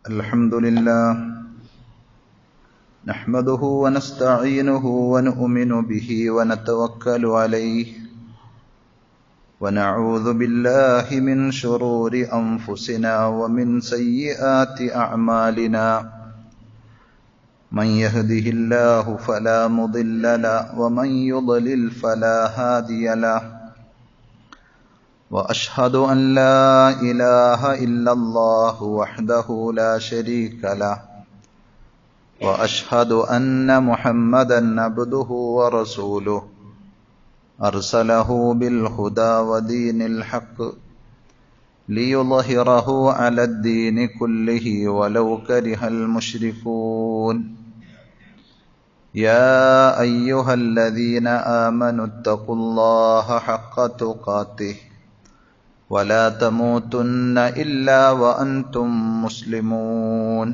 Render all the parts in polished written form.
الحمد لله نحمده ونستعينه ونؤمن به ونتوكل عليه ونعوذ بالله من شرور أنفسنا ومن سيئات أعمالنا من يهده الله فلا مضل له ومن يضلل فلا هادي له وأشهد أن لا إله إلا الله وحده لا شريك له وأشهد أن محمدا عبده ورسوله أرسله بالهدى ودين الحق ليظهره على الدين كله ولو كره المشركون يا أيها الذين آمنوا اتقوا الله حق تقاته ولا تموتن إلا وأنتم مسلمون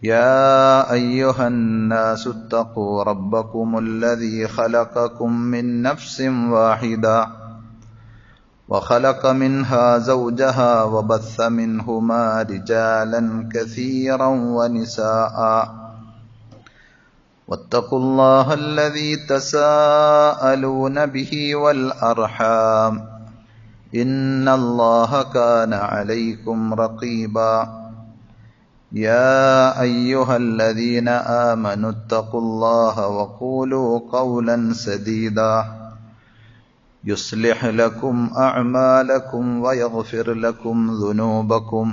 يا أيها الناس اتقوا ربكم الذي خلقكم من نفس واحدة وخلق منها زوجها وبث منهما رجالا كثيرا ونساء واتقوا الله الذي تساءلون به والأرحام إن الله كان عليكم رقيبا يا أيها الذين آمنوا اتقوا الله وقولوا قولا سديدا يصلح لكم أعمالكم ويغفر لكم ذنوبكم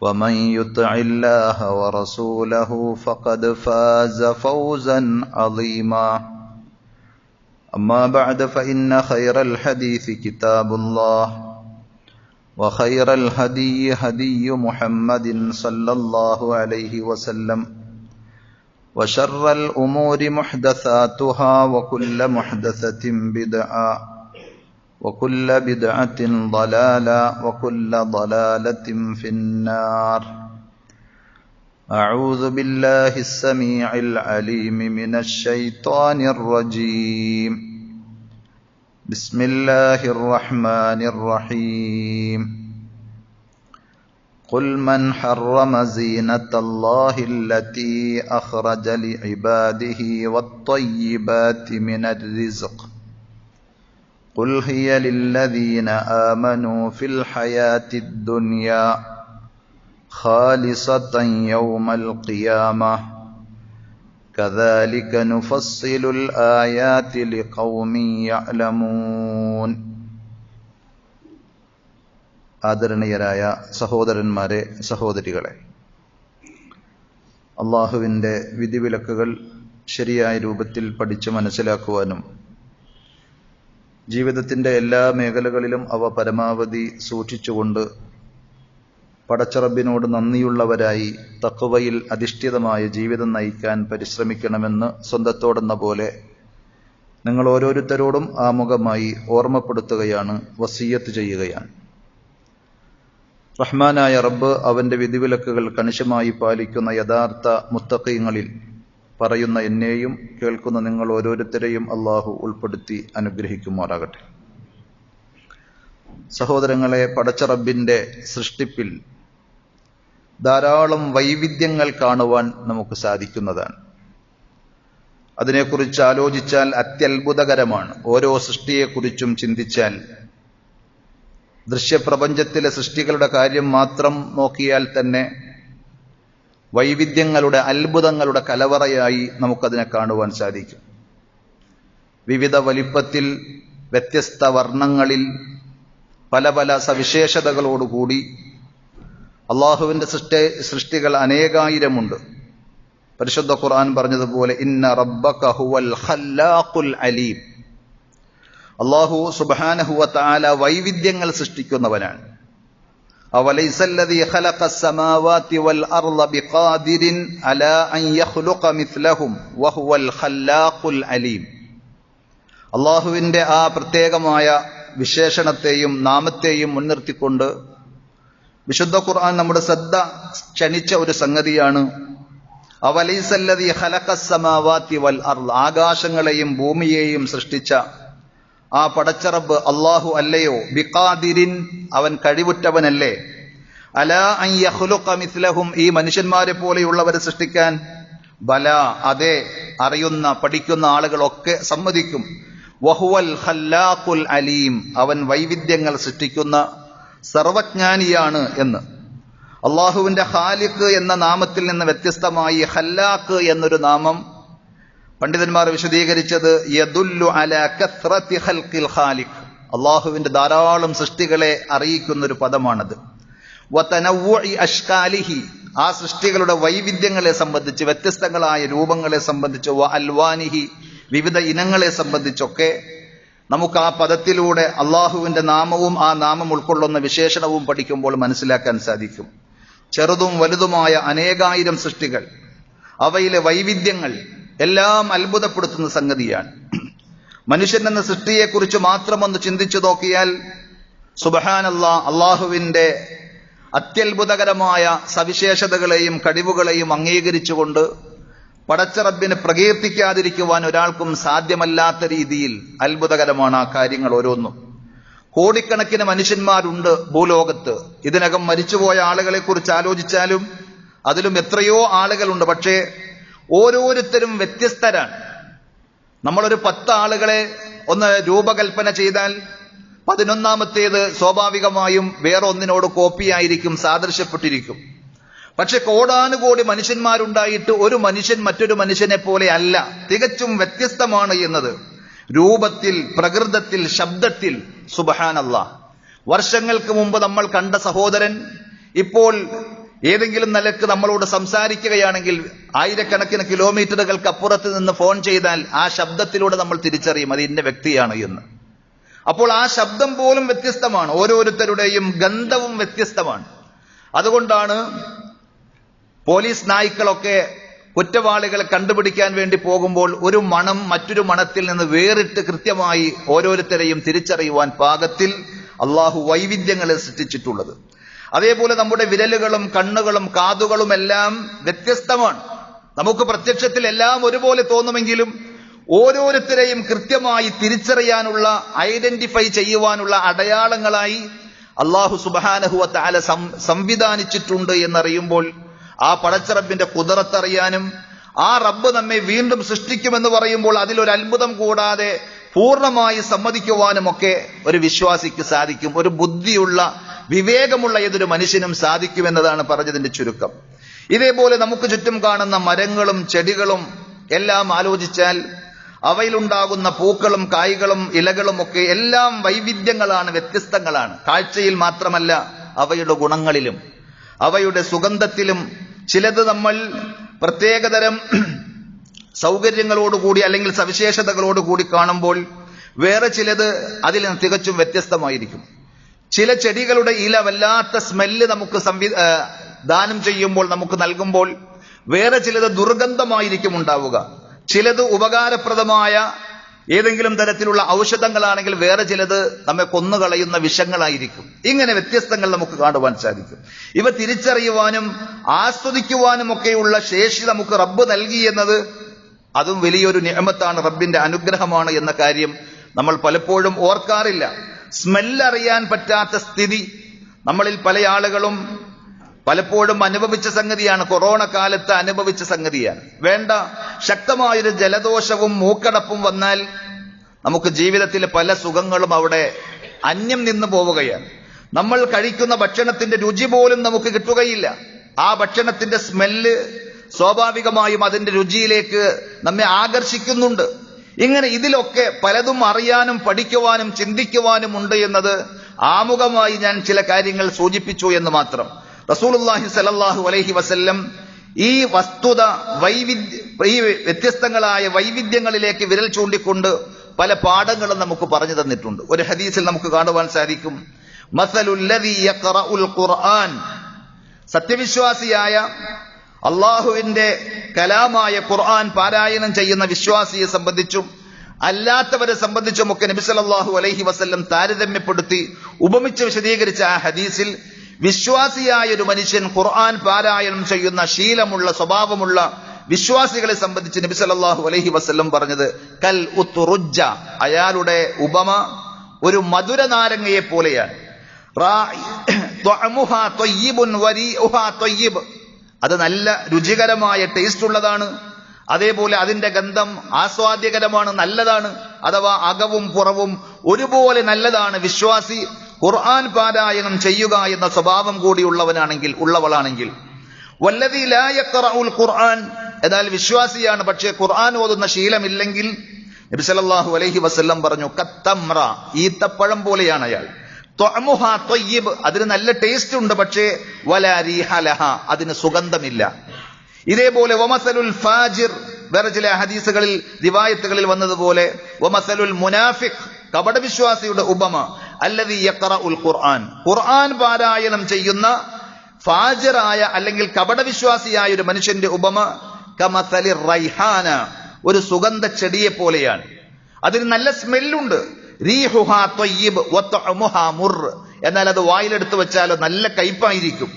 ومن يطع الله ورسوله فقد فاز فوزا عظيما أما بعد فإن خير الحديث كتاب الله وخير الهدي هدي محمد صلى الله عليه وسلم وشر الأمور محدثاتها وكل محدثة بدعة وكل بدعة ضلالة وكل ضلالة في النار أعوذ بالله السميع العليم من الشيطان الرجيم بسم الله الرحمن الرحيم قل من حرم زينة الله التي أخرج لعباده والطيبات من الرزق قل هي للذين آمنوا في الحياة الدنيا خالصة يوم القيامة كذلك نفصل الآيات لقوم يعلمون ആദരണീയരായ സഹോദരന്മാരെ, സഹോദരികളെ, അള്ളാഹുവിൻ്റെ വിധിവിലക്കുകൾ ശരിയായ രൂപത്തിൽ പഠിച്ച് മനസ്സിലാക്കുവാനും ജീവിതത്തിൻ്റെ എല്ലാ മേഖലകളിലും അവ പരമാവധി സൂക്ഷിച്ചുകൊണ്ട് പടച്ചറബിനോട് നന്ദിയുള്ളവരായി തഖ്വയിൽ അധിഷ്ഠിതമായ ജീവിതം നയിക്കാൻ പരിശ്രമിക്കണമെന്ന് സ്വന്തത്തോടെന്ന പോലെ നിങ്ങൾ ഓരോരുത്തരോടും ആമുഖമായി ഓർമ്മപ്പെടുത്തുകയാണ്, വസിയ്യത്ത് ചെയ്യുകയാണ്. റഹ്മാനായ റബ്ബ് അവന്റെ വിധിവിലക്കുകൾ കണിശമായി പാലിക്കുന്ന യഥാർത്ഥ മുത്തഖീങ്ങളിൽ പറയുന്ന എന്നെയും കേൾക്കുന്ന നിങ്ങൾ ഓരോരുത്തരെയും അള്ളാഹു ഉൾപ്പെടുത്തി അനുഗ്രഹിക്കുമാറാകട്ടെ. സഹോദരങ്ങളെ, പടച്ച റബ്ബിന്റെ സൃഷ്ടിപ്പിൽ ധാരാളം വൈവിധ്യങ്ങൾ കാണുവാൻ നമുക്ക് സാധിക്കുന്നതാണ്. അതിനെക്കുറിച്ച് ആലോചിച്ചാൽ അത്യത്ഭുതകരമാണ്. ഓരോ സൃഷ്ടിയെക്കുറിച്ചും ചിന്തിച്ചാൽ, ദൃശ്യപ്രപഞ്ചത്തിലെ സൃഷ്ടികളുടെ കാര്യം മാത്രം നോക്കിയാൽ തന്നെ വൈവിധ്യങ്ങളുടെ, അത്ഭുതങ്ങളുടെ കലവറയായി നമുക്കതിനെ കാണുവാൻ സാധിക്കും. വിവിധ വലിപ്പത്തിൽ, വ്യത്യസ്ത വർണ്ണങ്ങളിൽ, പല പല സവിശേഷതകളോടുകൂടി അള്ളാഹുവിന്റെ സൃഷ്ടികൾ അനേകായിരമുണ്ട്. പരിശുദ്ധ ഖുർആൻ പറഞ്ഞതുപോലെ ഇന്ന റബ്ബക ഹുവൽ ഖല്ലാഖുൽ അലീം. അള്ളാഹു സുബ്ഹാനഹു വ തആല വൈവിധ്യങ്ങൾ സൃഷ്ടിക്കുന്നവനാണ്. അവലൈസല്ലദീ ഖലഖസ് സമാവാതി വൽ അർള ബിഖാദിരിൻ അലാ അൻ യഖ്ലുഖ മിത്ലഹും വഹുവൽ ഖല്ലാഖുൽ അലീം. അള്ളാഹുവിന്റെ ആ പ്രത്യേകമായ വിശേഷണത്തെയും നാമത്തെയും മുൻനിർത്തിക്കൊണ്ട് വിശുദ്ധ ഖുർആൻ നമ്മുടെ ശ്രദ്ധ ക്ഷണിച്ച ഒരു സംഗതിയാണ്. അവലൈസല്ലദീ ഖലഖസ് സമാവാതി വൽ അർള. ആകാശങ്ങളെയും ഭൂമിയെയും സൃഷ്ടിച്ച ആ പടച്ചറബ് അള്ളാഹു അല്ലയോ? ബിഖാദിരിൻ, അവൻ കഴിവുറ്റവനല്ലേ? അലാ അൻ യഖ്ലുഖ മിസ്ലഹും, ഈ മനുഷ്യന്മാരെ പോലെയുള്ളവരെ സൃഷ്ടിക്കാൻ. ബല, അതെ, അറിയുന്ന പഠിക്കുന്ന ആളുകളൊക്കെ സമ്മതിക്കും. വഹുവൽ ഖല്ലാഖുൽ അലീം, അവൻ വൈവിധ്യങ്ങൾ സൃഷ്ടിക്കുന്ന സർവജ്ഞാനിയാണ് എന്ന്. അള്ളാഹുവിന്റെ ഖാലിഖ് എന്ന നാമത്തിൽ നിന്ന് വ്യത്യസ്തമായി ഖല്ലാഖ് എന്നൊരു നാമം പണ്ഡിതന്മാർ വിശദീകരിച്ചത് യദുല്ലു അലാ കസ്റതി ഖൽഖിൽ ഖാലിഖ്, അള്ളാഹുവിന്റെ ധാരാളം സൃഷ്ടികളെ അറിയിക്കുന്ന ഒരു പദമാണത്. വതനവ്വുഇ അഷ്കാലിഹി, ആ സൃഷ്ടികളുടെ വൈവിധ്യങ്ങളെ സംബന്ധിച്ച്, വ്യത്യസ്തങ്ങളായ രൂപങ്ങളെ സംബന്ധിച്ച്, വ അൽവാനിഹി, വിവിധ ഇനങ്ങളെ സംബന്ധിച്ചൊക്കെ നമുക്ക് ആ പദത്തിലൂടെ അള്ളാഹുവിന്റെ നാമവും ആ നാമം ഉൾക്കൊള്ളുന്ന വിശേഷണവും പഠിക്കുമ്പോൾ മനസ്സിലാക്കാൻ സാധിക്കും. ചെറുതും വലുതുമായ അനേകായിരം സൃഷ്ടികൾ, അവയിലെ വൈവിധ്യങ്ങൾ എല്ലാം അത്ഭുതപ്പെടുത്തുന്ന സംഗതിയാണ്. മനുഷ്യൻ എന്ന സൃഷ്ടിയെക്കുറിച്ച് മാത്രം ഒന്ന് ചിന്തിച്ചു നോക്കിയാൽ സുബ്ഹാനല്ലാഹ്, അള്ളാഹുവിന്റെ അത്യത്ഭുതകരമായ സവിശേഷതകളെയും കഴിവുകളെയും അംഗീകരിച്ചുകൊണ്ട് പടച്ചറബിനെ പ്രകീർത്തിക്കാതിരിക്കുവാൻ ഒരാൾക്കും സാധ്യമല്ലാത്ത രീതിയിൽ അത്ഭുതകരമാണ് ആ കാര്യങ്ങൾ ഓരോന്നും. കോടിക്കണക്കിന് മനുഷ്യന്മാരുണ്ട് ഭൂലോകത്ത്. ഇതിനകം മരിച്ചുപോയ ആളുകളെ കുറിച്ച് ആലോചിച്ചാലും അതിലും എത്രയോ ആളുകളുണ്ട്. പക്ഷേ ഓരോരുത്തരും വ്യത്യസ്തരാണ്. നമ്മളൊരു 10 ആളുകളെ ഒന്ന് രൂപകൽപ്പന ചെയ്താൽ 11ാമത്തേത് സ്വാഭാവികമായും വേറെ ഒന്നിനോട് കോപ്പിയായിരിക്കും, സാദൃശ്യപ്പെട്ടിരിക്കും. പക്ഷെ കോടാനുകോടി മനുഷ്യന്മാരുണ്ടായിട്ട് ഒരു മനുഷ്യൻ മറ്റൊരു മനുഷ്യനെ പോലെ അല്ല, തികച്ചും വ്യത്യസ്തമാണ് എന്നത് രൂപത്തിൽ, പ്രകൃതത്തിൽ, ശബ്ദത്തിൽ. സുബ്ഹാനല്ലാഹ്, വർഷങ്ങൾക്ക് മുമ്പ് നമ്മൾ കണ്ട സഹോദരൻ ഇപ്പോൾ ഏതെങ്കിലും നിലക്ക് നമ്മളോട് സംസാരിക്കുകയാണെങ്കിൽ ആയിരക്കണക്കിന് കിലോമീറ്ററുകൾക്ക് അപ്പുറത്ത് നിന്ന് ഫോൺ ചെയ്താൽ ആ ശബ്ദത്തിലൂടെ നമ്മൾ തിരിച്ചറിയും അത് ഇന്ന വ്യക്തിയാണ് എന്ന്. അപ്പോൾ ആ ശബ്ദം പോലും വ്യത്യസ്തമാണ്, ഓരോരുത്തരുടെയും ഗന്ധവും വ്യത്യസ്തമാണ്. അതുകൊണ്ടാണ് പോലീസ് നായ്ക്കളൊക്കെ കുറ്റവാളികളെ കണ്ടുപിടിക്കാൻ വേണ്ടി പോകുമ്പോൾ ഒരു മണം മറ്റൊരു മണത്തിൽ നിന്ന് വേറിട്ട് കൃത്യമായി ഓരോരുത്തരെയും തിരിച്ചറിയുവാൻ പാകത്തിൽ അള്ളാഹു വൈവിധ്യങ്ങളെ സൃഷ്ടിച്ചിട്ടുള്ളത്. അതേപോലെ നമ്മുടെ വിരലുകളും കണ്ണുകളും കാതുകളും എല്ലാം വ്യത്യസ്തമാണ്. നമുക്ക് പ്രത്യക്ഷത്തിൽ എല്ലാം ഒരുപോലെ തോന്നുമെങ്കിലും ഓരോരുത്തരെയും കൃത്യമായി തിരിച്ചറിയാനുള്ള, ഐഡന്റിഫൈ ചെയ്യുവാനുള്ള അടയാളങ്ങളായി അള്ളാഹു സുബ്ഹാനഹു വ തആല സംവിധാനിച്ചിട്ടുണ്ട് എന്നറിയുമ്പോൾ ആ പടച്ചറബിന്റെ ഖുദ്റത്തറിയാനും ആ റബ്ബ് നമ്മെ വീണ്ടും സൃഷ്ടിക്കുമെന്ന് പറയുമ്പോൾ അതിലൊരു അത്ഭുതം കൂടാതെ പൂർണ്ണമായി സമ്മതിക്കുവാനും ഒക്കെ ഒരു വിശ്വാസിക്ക് സാധിക്കും. ഒരു ബുദ്ധിയുള്ള, വിവേകമുള്ള ഏതൊരു മനുഷ്യനും സാധിക്കുമെന്നതാണ് പറഞ്ഞതിന്റെ ചുരുക്കം. ഇതേപോലെ നമുക്ക് ചുറ്റും കാണുന്ന മരങ്ങളും ചെടികളും എല്ലാം ആലോചിച്ചാൽ അവയിലുണ്ടാകുന്ന പൂക്കളും കായ്കളും ഇലകളും ഒക്കെ എല്ലാം വൈവിധ്യങ്ങളാണ്, വ്യത്യസ്തങ്ങളാണ്. കാഴ്ചയിൽ മാത്രമല്ല, അവയുടെ ഗുണങ്ങളിലും അവയുടെ സുഗന്ധത്തിലും. ചിലത് നമ്മൾ പ്രത്യേകതരം സൗകര്യങ്ങളോടുകൂടി അല്ലെങ്കിൽ സവിശേഷതകളോടുകൂടി കാണുമ്പോൾ വേറെ ചിലത് അതിൽ നിന്ന് തികച്ചും വ്യത്യസ്തമായിരിക്കും. ചില ചെടികളുടെ ഇല വല്ലാത്ത സ്മെല്ല് നമുക്ക് ദാനം ചെയ്യുമ്പോൾ, നമുക്ക് നൽകുമ്പോൾ വേറെ ചിലത് ദുർഗന്ധമായിരിക്കും ഉണ്ടാവുക. ചിലത് ഉപകാരപ്രദമായ ഏതെങ്കിലും തരത്തിലുള്ള ഔഷധങ്ങളാണെങ്കിൽ വേറെ ചിലത് നമ്മെ കൊന്നുകളയുന്ന വിഷങ്ങളായിരിക്കും. ഇങ്ങനെ വ്യത്യസ്തങ്ങൾ നമുക്ക് കാണുവാൻ സാധിക്കും. ഇവ തിരിച്ചറിയുവാനും ആസ്വദിക്കുവാനും ഒക്കെയുള്ള ശേഷി നമുക്ക് റബ്ബ് നൽകി എന്നത് അതും വലിയൊരു നിഅമത്താണ്, റബ്ബിന്റെ അനുഗ്രഹമാണ് എന്ന കാര്യം നമ്മൾ പലപ്പോഴും ഓർക്കാറില്ല. സ്മെല്ലറിയാൻ പറ്റാത്ത സ്ഥിതി നമ്മളിൽ പല ആളുകളും പലപ്പോഴും അനുഭവിച്ച സംഗതിയാണ്. കൊറോണ കാലത്ത് അനുഭവിച്ച സംഗതിയാണ്. വേണ്ട, ശക്തമായൊരു ജലദോഷവും മൂക്കടപ്പും വന്നാൽ നമുക്ക് ജീവിതത്തിലെ പല സുഖങ്ങളും അവിടെ അന്യം നിന്ന് പോവുകയാണ്. നമ്മൾ കഴിക്കുന്ന ഭക്ഷണത്തിന്റെ രുചി പോലും നമുക്ക് കിട്ടുകയില്ല. ആ ഭക്ഷണത്തിന്റെ സ്മെല്ല് സ്വാഭാവികമായും അതിന്റെ രുചിയിലേക്ക് നമ്മെ ആകർഷിക്കുന്നുണ്ട്. ഇങ്ങനെ ഇതിലൊക്കെ പലതും അറിയാനും പഠിക്കുവാനും ചിന്തിക്കുവാനും ഉണ്ട് എന്നത് ആമുഖമായി ഞാൻ ചില കാര്യങ്ങൾ സൂചിപ്പിച്ചു എന്ന് മാത്രം. റസൂലുള്ളാഹി സ്വല്ലല്ലാഹു അലൈഹി വസല്ലം ഈ വസ്തുത, ഈ വ്യത്യസ്തങ്ങളായ വൈവിധ്യങ്ങളിലേക്ക് വിരൽ ചൂണ്ടിക്കൊണ്ട് പല പാഠങ്ങളും നമുക്ക് പറഞ്ഞു തന്നിട്ടുണ്ട്. ഒരു ഹദീസിൽ നമുക്ക് കാണുവാൻ സാധിക്കും, മസലുല്ലദീ യഖറഉൽ ഖുർആൻ, സത്യവിശ്വാസിയായ അള്ളാഹുവിന്റെ കലാമായ ഖുർആൻ പാരായണം ചെയ്യുന്ന വിശ്വാസിയെ സംബന്ധിച്ചും അല്ലാത്തവരെ സംബന്ധിച്ചുമൊക്കെ നബി സല്ലല്ലാഹു അലൈഹി വസല്ലം താരതമ്യപ്പെടുത്തി ഉപമിച്ച് വിശദീകരിച്ച ആ ഹദീസിൽ വിശ്വാസിയായ ഒരു മനുഷ്യൻ ഖുർആൻ പാരായണം ചെയ്യുന്ന ശീലമുള്ള, സ്വഭാവമുള്ള വിശ്വാസികളെ സംബന്ധിച്ച് നബി സല്ലല്ലാഹു അലൈഹി വസല്ലം പറഞ്ഞത് കൽ ഉത്റുജ്ജ, അയാളുടെ ഉപമ ഒരു മധുര നാരങ്ങയെ പോലെയാണ്. ത്വഅമുഹാ ത്വയ്യിബുൻ വരീഉഹാ ത്വയ്യിബ്, അത് നല്ല രുചികരമായ ടേസ്റ്റ് ഉള്ളതാണ്. അതേപോലെ അതിന്റെ ഗന്ധം ആസ്വാദ്യകരമാണ്, നല്ലതാണ്. അഥവാ അകവും പുറവും ഒരുപോലെ നല്ലതാണ്. വിശ്വാസി ഖുർആൻ പാരായണം ചെയ്യുക എന്ന സ്വഭാവം കൂടി ഉള്ളവളാണെങ്കിൽ. വല്ലദീ ലാ യഖറഉൽ ഖുർആൻ, എന്നാൽ വിശ്വാസിയാണ് പക്ഷേ ഖുർആൻ ഓതുന്ന ശീലമില്ലെങ്കിൽ നബി സല്ലല്ലാഹു അലൈഹി വസല്ലം പറഞ്ഞു കത്തംറ, ഈത്തപ്പഴം പോലെയാണ് അയാൾ. ത്വഅമുഹാ ത്വയ്യിബ്, അതിന് നല്ല ടേസ്റ്റ് ഉണ്ട്, പക്ഷേ വലാ റീഹ ലഹാ, അതിന് സുഗന്ധമില്ല. ഇതേപോലെ വമസലുൽ ഫാജിർ, വേറെ ചില ഹദീസുകളിൽ റിവായത്തുകളിൽ വന്നതുപോലെ വമസലുൽ മുനാഫിഖ്, കപടവിശ്വാസിയുടെ ഉപമ അല്ലദീ യഖറഉൽ ഖുർആൻ, ഖുർആൻ പാരായണം ചെയ്യുന്ന ഫാജിറായ അല്ലെങ്കിൽ കപടവിശ്വാസിയായ ഒരു മനുഷ്യന്റെ ഉപമ കമസലിർ റൈഹാന, ഒരു സുഗന്ധ ചെടിയെ പോലെയാണ്. അതിന് നല്ല സ്മെല്ലുണ്ട്. റീഹുഹാ ത്വയ്യിബ് വത്വഅമുഹാ മുർ, എന്നാൽ അത് വായിലെടുത്ത് വെച്ചാൽ നല്ല കയ്പായിരിക്കും.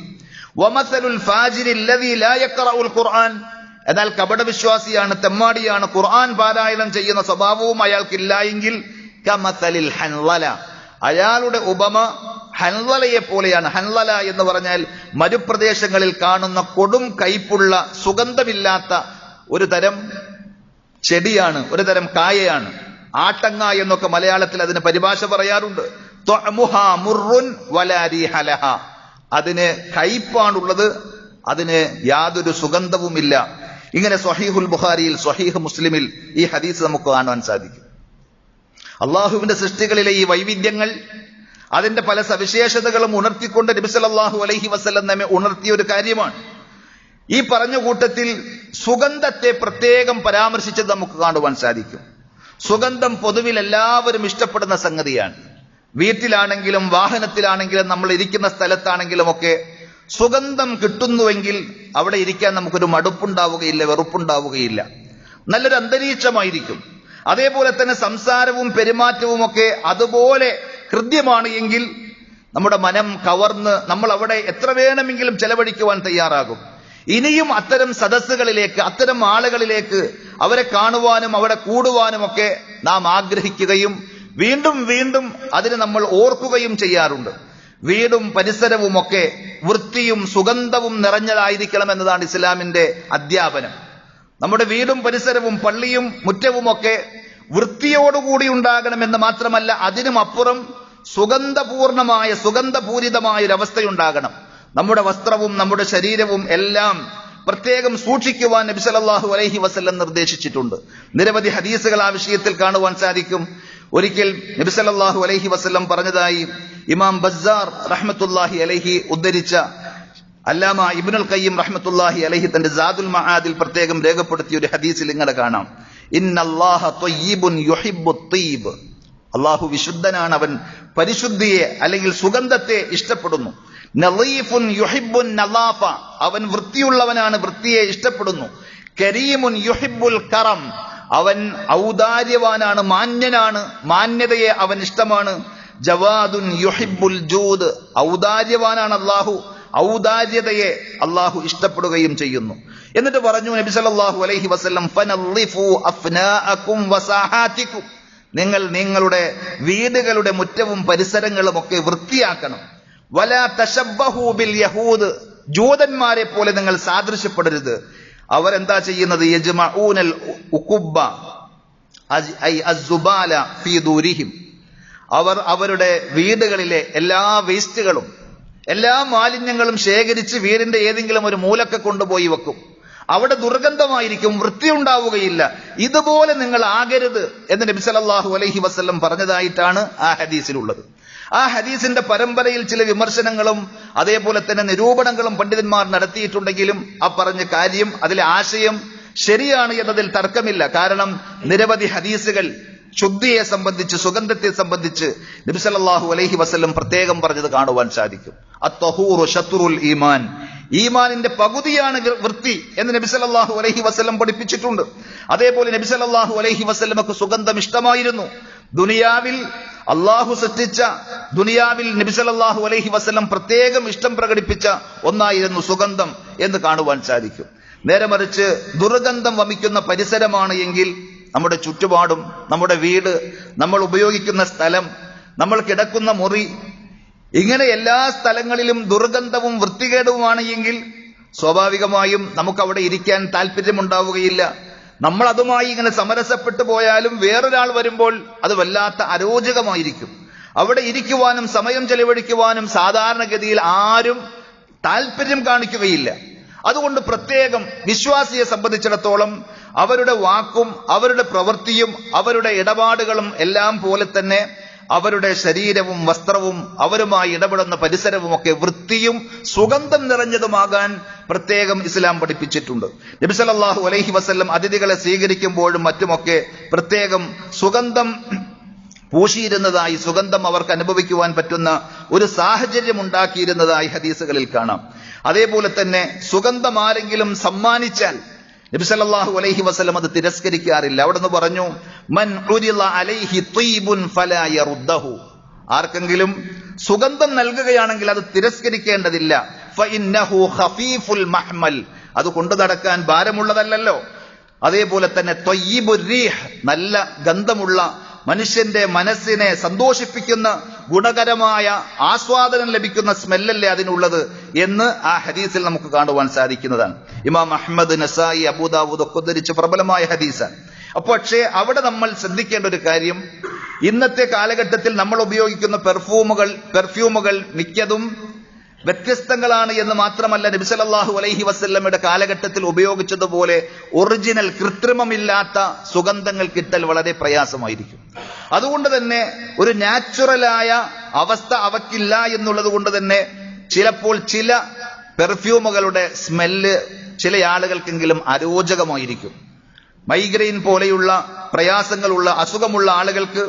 വമസലുൽ ഫാജിരി അല്ലദീ ലാ യഖറഉൽ ഖുർആൻ, എന്നാൽ കപടവിശ്വാസിയാണ്, തെമ്മാടിയാണ്, ഖുർആൻ പാരായണം ചെയ്യുന്ന സ്വഭാവവും അയാൾക്കില്ല എങ്കിൽ കമസലിൽ ഹൻളല, അയാളുടെ ഉപമ ഹൻളലയെ പോലെയാണ്. ഹൻളല എന്ന് പറഞ്ഞാൽ മരുപ്രദേശങ്ങളിൽ കാണുന്ന കൊടും കയ്പുള്ള സുഗന്ധമില്ലാത്ത ഒരു തരം ചെടിയാണ്, ഒരു തരം കായയാണ്. ആട്ടങ്ങ എന്നൊക്കെ മലയാളത്തിൽ അതിന് പരിഭാഷ പറയാറുണ്ട്. ത്വഅമുഹാ മുർറുൻ വലാ റീഹ ലഹാ, അതിന് കയ്പാണുള്ളത്, അതിന് യാതൊരു സുഗന്ധവുമില്ല. ഇങ്ങനെ സ്വഹീഹുൽ ബുഖാരിയിൽ സ്വഹീഹ് മുസ്ലിമിൽ ഈ ഹദീസ് നമുക്ക് കാണാൻ സാധിക്കും. അള്ളാഹുവിന്റെ സൃഷ്ടികളിലെ ഈ വൈവിധ്യങ്ങൾ, അതിന്റെ പല സവിശേഷതകളും ഉണർത്തിക്കൊണ്ട് നബി സല്ലല്ലാഹു അലൈഹി വസല്ലം നമ്മെ ഉണർത്തിയ ഒരു കാര്യമാണ്. ഈ പറഞ്ഞ കൂട്ടത്തിൽ സുഗന്ധത്തെ പ്രത്യേകം പരാമർശിച്ചത് നമുക്ക് കാണുവാൻ സാധിക്കും. സുഗന്ധം പൊതുവിൽ എല്ലാവരും ഇഷ്ടപ്പെടുന്ന സംഗതിയാണ്. വീട്ടിലാണെങ്കിലും വാഹനത്തിലാണെങ്കിലും നമ്മൾ ഇരിക്കുന്ന സ്ഥലത്താണെങ്കിലും ഒക്കെ സുഗന്ധം കിട്ടുന്നുവെങ്കിൽ അവിടെ ഇരിക്കാൻ നമുക്കൊരു മടുപ്പുണ്ടാവുകയില്ല, വെറുപ്പുണ്ടാവുകയില്ല, നല്ലൊരു അന്തരീക്ഷമായിരിക്കും. അതേപോലെ തന്നെ സംസാരവും പെരുമാറ്റവും ഒക്കെ അതുപോലെ ഹൃദ്യമാണ് എങ്കിൽ നമ്മുടെ മനം കവർന്ന് നമ്മൾ അവിടെ എത്ര വേണമെങ്കിലും ചെലവഴിക്കുവാൻ തയ്യാറാകും. ഇനിയും അത്തരം സദസ്സുകളിലേക്ക്, അത്തരം ആളുകളിലേക്ക് അവരെ കാണുവാനും അവിടെ കൂടുവാനും ഒക്കെ നാം ആഗ്രഹിക്കുകയും വീണ്ടും വീണ്ടും അതിന് നമ്മൾ ഓർക്കുകയും ചെയ്യാറുണ്ട്. വീടും പരിസരവും ഒക്കെ വൃത്തിയും സുഗന്ധവും നിറഞ്ഞതായിരിക്കണം എന്നതാണ് ഇസ്ലാമിന്റെ അധ്യാപനം. നമ്മുടെ വീടും പരിസരവും പള്ളിയും മുറ്റവും ഒക്കെ വൃത്തിയോടുകൂടി ഉണ്ടാകണമെന്ന് മാത്രമല്ല, അതിനും അപ്പുറം സുഗന്ധപൂർണമായ സുഗന്ധപൂരിതമായ ഒരു അവസ്ഥയുണ്ടാകണം. നമ്മുടെ വസ്ത്രവും നമ്മുടെ ശരീരവും എല്ലാം പ്രത്യേകം സൂക്ഷിക്കുവാൻ നബി സല്ലല്ലാഹു അലൈഹി വസല്ലം നിർദ്ദേശിച്ചിട്ടുണ്ട്. നിരവധി ഹദീസുകൾ ആ വിഷയത്തിൽ കാണുവാൻ സാധിക്കും. ഒരിക്കൽ നബി സല്ലല്ലാഹു അലൈഹി വസല്ലം പറഞ്ഞതായി ഇമാം ബസ്സാർ റഹ്മത്തുള്ളാഹി അലൈഹി ഉദ്ധരിച്ച അല്ലാമ ഇബ്നുൽ ഖയ്യിം റഹ്മത്തുള്ളാഹി അലൈഹി തന്റെ സാദുൽ മആദിൽ പ്രത്യേകം രേഖപ്പെടുത്തിയ ഒരു ഹദീസിൽ ഇങ്ങനെ കാണാം, ഇന്നല്ലാഹ ത്വയ്യിബുൻ യുഹിബ്ബുത് ത്വയ്യിബ്, അല്ലാഹു വിശുദ്ധനാണ്, അവൻ പരിശുദ്ധിയെ അല്ലെങ്കിൽ സുഗന്ധത്തെ ഇഷ്ടപ്പെടുന്നു. നളീഫുൻ യുഹിബ്ബുൻ നളാഫ, അവൻ വൃത്തിയുള്ളവനാണ്, വൃത്തിയെ ഇഷ്ടപ്പെടുന്നു. കരീമുൻ യുഹിബ്ബുൽ കറം, അവൻ ഔദാര്യവാനാണ്, മാന്യനാണ്, മാന്യതയെ അവൻ ഇഷ്ടമാണ്. ജവാദുൻ യുഹിബ്ബുൽ ജൂദ്, ഔദാര്യവാനാണ് അല്ലാഹു, ഔദാര്യതയെ അല്ലാഹു ഇഷ്ടപ്പെടുകയും ചെയ്യുന്നു. എന്നിട്ട് പറഞ്ഞു നബി സല്ലല്ലാഹു അലൈഹി വസല്ലം, ഫനളിഫു അഫ്നാഅകും വസാഹാതികും, നിങ്ങൾ നിങ്ങളുടെ വീടുകളുടെ മുറ്റവും പരിസരങ്ങളും ഒക്കെ വൃത്തിയാക്കണം. വലാ തശബ്ബഹു ബിൽ യഹൂദ്, ജൂതന്മാരെ പോലെ നിങ്ങൾ സാദൃശ്യപ്പെടരുത്. അവരെന്താ ചെയ്യുന്നത്? യജ്മഊനൽ ഉഖുബ്ബ ഐ അസ്സുബാല ഫീ ദൂരിഹിം, അവർ അവരുടെ വീടുകളിലെ എല്ലാ വേസ്റ്റുകളും എല്ലാ മാലിന്യങ്ങളും ശേഖരിച്ച് വീടിന്റെ ഏതെങ്കിലും ഒരു മൂലക്കെ കൊണ്ടുപോയി വെക്കും. അവിടെ ദുർഗന്ധമായിരിക്കും, വൃത്തിയുണ്ടാവുകയില്ല. ഇതുപോലെ നിങ്ങൾ ആകരുത് എന്ന് നബി സല്ലല്ലാഹു അലൈഹി വസല്ലം പറഞ്ഞതായിട്ടാണ് ആ ഹദീസിലുള്ളത്. ആ ഹദീസിന്റെ പരമ്പരയിൽ ചില വിമർശനങ്ങളും അതേപോലെ തന്നെ നിരൂപണങ്ങളും പണ്ഡിതന്മാർ നടത്തിയിട്ടുണ്ടെങ്കിലും ആ പറഞ്ഞ കാര്യം, അതിലെ ആശയം ശരിയാണ് എന്നതിൽ തർക്കമില്ല. കാരണം നിരവധി ഹദീസുകൾ ശുദ്ധിയെ സംബന്ധിച്ച്, സുഗന്ധത്തെ സംബന്ധിച്ച് നബി സല്ലല്ലാഹു അലൈഹി വസല്ലം പ്രത്യേകം പറഞ്ഞത് കാണുവാൻ സാധിക്കും. അത്വഹൂറു ശത്റുൽ ഈമാൻ, ഈമാനിന്റെ പകുതിയാണ് വൃത്തി എന്ന് നബി സല്ലല്ലാഹു അലൈഹി വസല്ലം പഠിപ്പിച്ചിട്ടുണ്ട്. അതേപോലെ നബി സല്ലല്ലാഹു അലൈഹി വസല്ലമക്ക് സുഗന്ധം ഇഷ്ടമായിരുന്നു. ദുനിയാവിൽ അള്ളാഹു സൃഷ്ടിച്ച, ദുനിയാവിൽ നബി സല്ലല്ലാഹു അലൈഹി വസല്ലം പ്രത്യേകം ഇഷ്ടം പ്രകടിപ്പിച്ച ഒന്നായിരുന്നു സുഗന്ധം എന്ന് കാണുവാൻ സാധിക്കും. നേരെ മറിച്ച് ദുർഗന്ധം വമിക്കുന്ന പരിസരമാണ് എങ്കിൽ നമ്മുടെ ചുറ്റുപാടും, നമ്മുടെ വീട്, നമ്മൾ ഉപയോഗിക്കുന്ന സ്ഥലം, നമ്മൾ കിടക്കുന്ന മുറി, ഇങ്ങനെ എല്ലാ സ്ഥലങ്ങളിലും ദുർഗന്ധവും വൃത്തികേടുമാണ് എങ്കിൽ സ്വാഭാവികമായും നമുക്ക് അവിടെ ഇരിക്കാൻ താല്പര്യമുണ്ടാവുകയില്ല. നമ്മൾ അതുമായി ഇങ്ങനെ സമരസപ്പെട്ടു പോയാലും വേറൊരാൾ വരുമ്പോൾ അത് വല്ലാത്ത അരോചകമായിരിക്കും. അവിടെ ഇരിക്കുവാനും സമയം ചെലവഴിക്കുവാനും സാധാരണഗതിയിൽ ആരും താല്പര്യം കാണിക്കുകയില്ല. അതുകൊണ്ട് പ്രത്യേകം വിശ്വാസിയെ സംബന്ധിച്ചിടത്തോളം അവരുടെ വാക്കും അവരുടെ പ്രവൃത്തിയും അവരുടെ ഇടപാടുകളും എല്ലാം പോലെ തന്നെ അവരുടെ ശരീരവും വസ്ത്രവും അവരുമായി ഇടപെടുന്ന പരിസരവും ഒക്കെ വൃത്തിയും സുഗന്ധം നിറഞ്ഞതുമാകാൻ പ്രത്യേകം ഇസ്ലാം പഠിപ്പിച്ചിട്ടുണ്ട്. നബി സല്ലല്ലാഹു അലൈഹി വസല്ലം അതിഥികളെ സ്വീകരിക്കുമ്പോഴും മറ്റുമൊക്കെ പ്രത്യേകം സുഗന്ധം പൂശിയിരുന്നതായി, സുഗന്ധം അവർക്ക് അനുഭവിക്കുവാൻ പറ്റുന്ന ഒരു സാഹചര്യം ഉണ്ടാക്കിയിരുന്നതായി ഹദീസുകളിൽ കാണാം. അതേപോലെ തന്നെ സുഗന്ധം ആരെങ്കിലും സമ്മാനിച്ചാൽ നബി സല്ലല്ലാഹു അലൈഹി വസല്ലം അത് തിരസ്കരിക്കാറില്ല. അവിടുന്ന് പറഞ്ഞു, മൻ ഉരിള അലൈഹി ത്വയ്ബുൻ ഫലാ യറുദ്ദഹു. ആർക്കെങ്കിലും സുഗന്ധം നൽകുകയാണെങ്കിൽ അത് തിരസ്കരിക്കേണ്ടതില്ല. ഫഇന്നഹു ഖഫീഫുൽ മഹ്മൽ, അത് കൊണ്ടു നടക്കാൻ ഭാരമുള്ളതല്ലല്ലോ. അതേപോലെ തന്നെ ത്വയ്യിബുർ റീഹ്, നല്ല ഗന്ധമുള്ള മനുഷ്യന്റെ മനസ്സിനെ സന്തോഷിപ്പിക്കുന്ന ഗുണകരമായ ആസ്വാദനം ലഭിക്കുന്ന സ്മെല്ലല്ലേ അതിനുള്ളത് എന്ന് ആ ഹദീസിൽ നമുക്ക് കാണുവാൻ സാധിക്കുന്നതാണ്. ഇമാം അഹ്മദ്, നസായി, അബൂദാവൂദ് ഒക്കെ ഉദ്ധരിച്ച പ്രബലമായ ഹദീസാണ്. അപ്പോൾ പക്ഷേ അവിടെ നമ്മൾ ശ്രദ്ധിക്കേണ്ട ഒരു കാര്യം, ഇന്നത്തെ കാലഘട്ടത്തിൽ നമ്മൾ ഉപയോഗിക്കുന്ന പെർഫ്യൂമുകൾ മിക്കതും വ്യത്യസ്തങ്ങളാണ് എന്ന് മാത്രമല്ല, നബി സല്ലല്ലാഹു അലൈഹി വസല്ലമയുടെ കാലഘട്ടത്തിൽ ഉപയോഗിച്ചതുപോലെ ഒറിജിനൽ കൃത്രിമമില്ലാത്ത സുഗന്ധങ്ങൾ കിട്ടൽ വളരെ പ്രയാസമായിരിക്കും. അതുകൊണ്ട് തന്നെ ഒരു നാച്ചുറലായ അവസ്ഥ അവക്കില്ല എന്നുള്ളത് കൊണ്ട് തന്നെ ചിലപ്പോൾ ചില പെർഫ്യൂമുകളുടെ സ്മെല്ല് ചില ആളുകൾക്കെങ്കിലും അരോചകമായിരിക്കും. മൈഗ്രെയിൻ പോലെയുള്ള പ്രയാസങ്ങളുള്ള അസുഖമുള്ള ആളുകൾക്ക്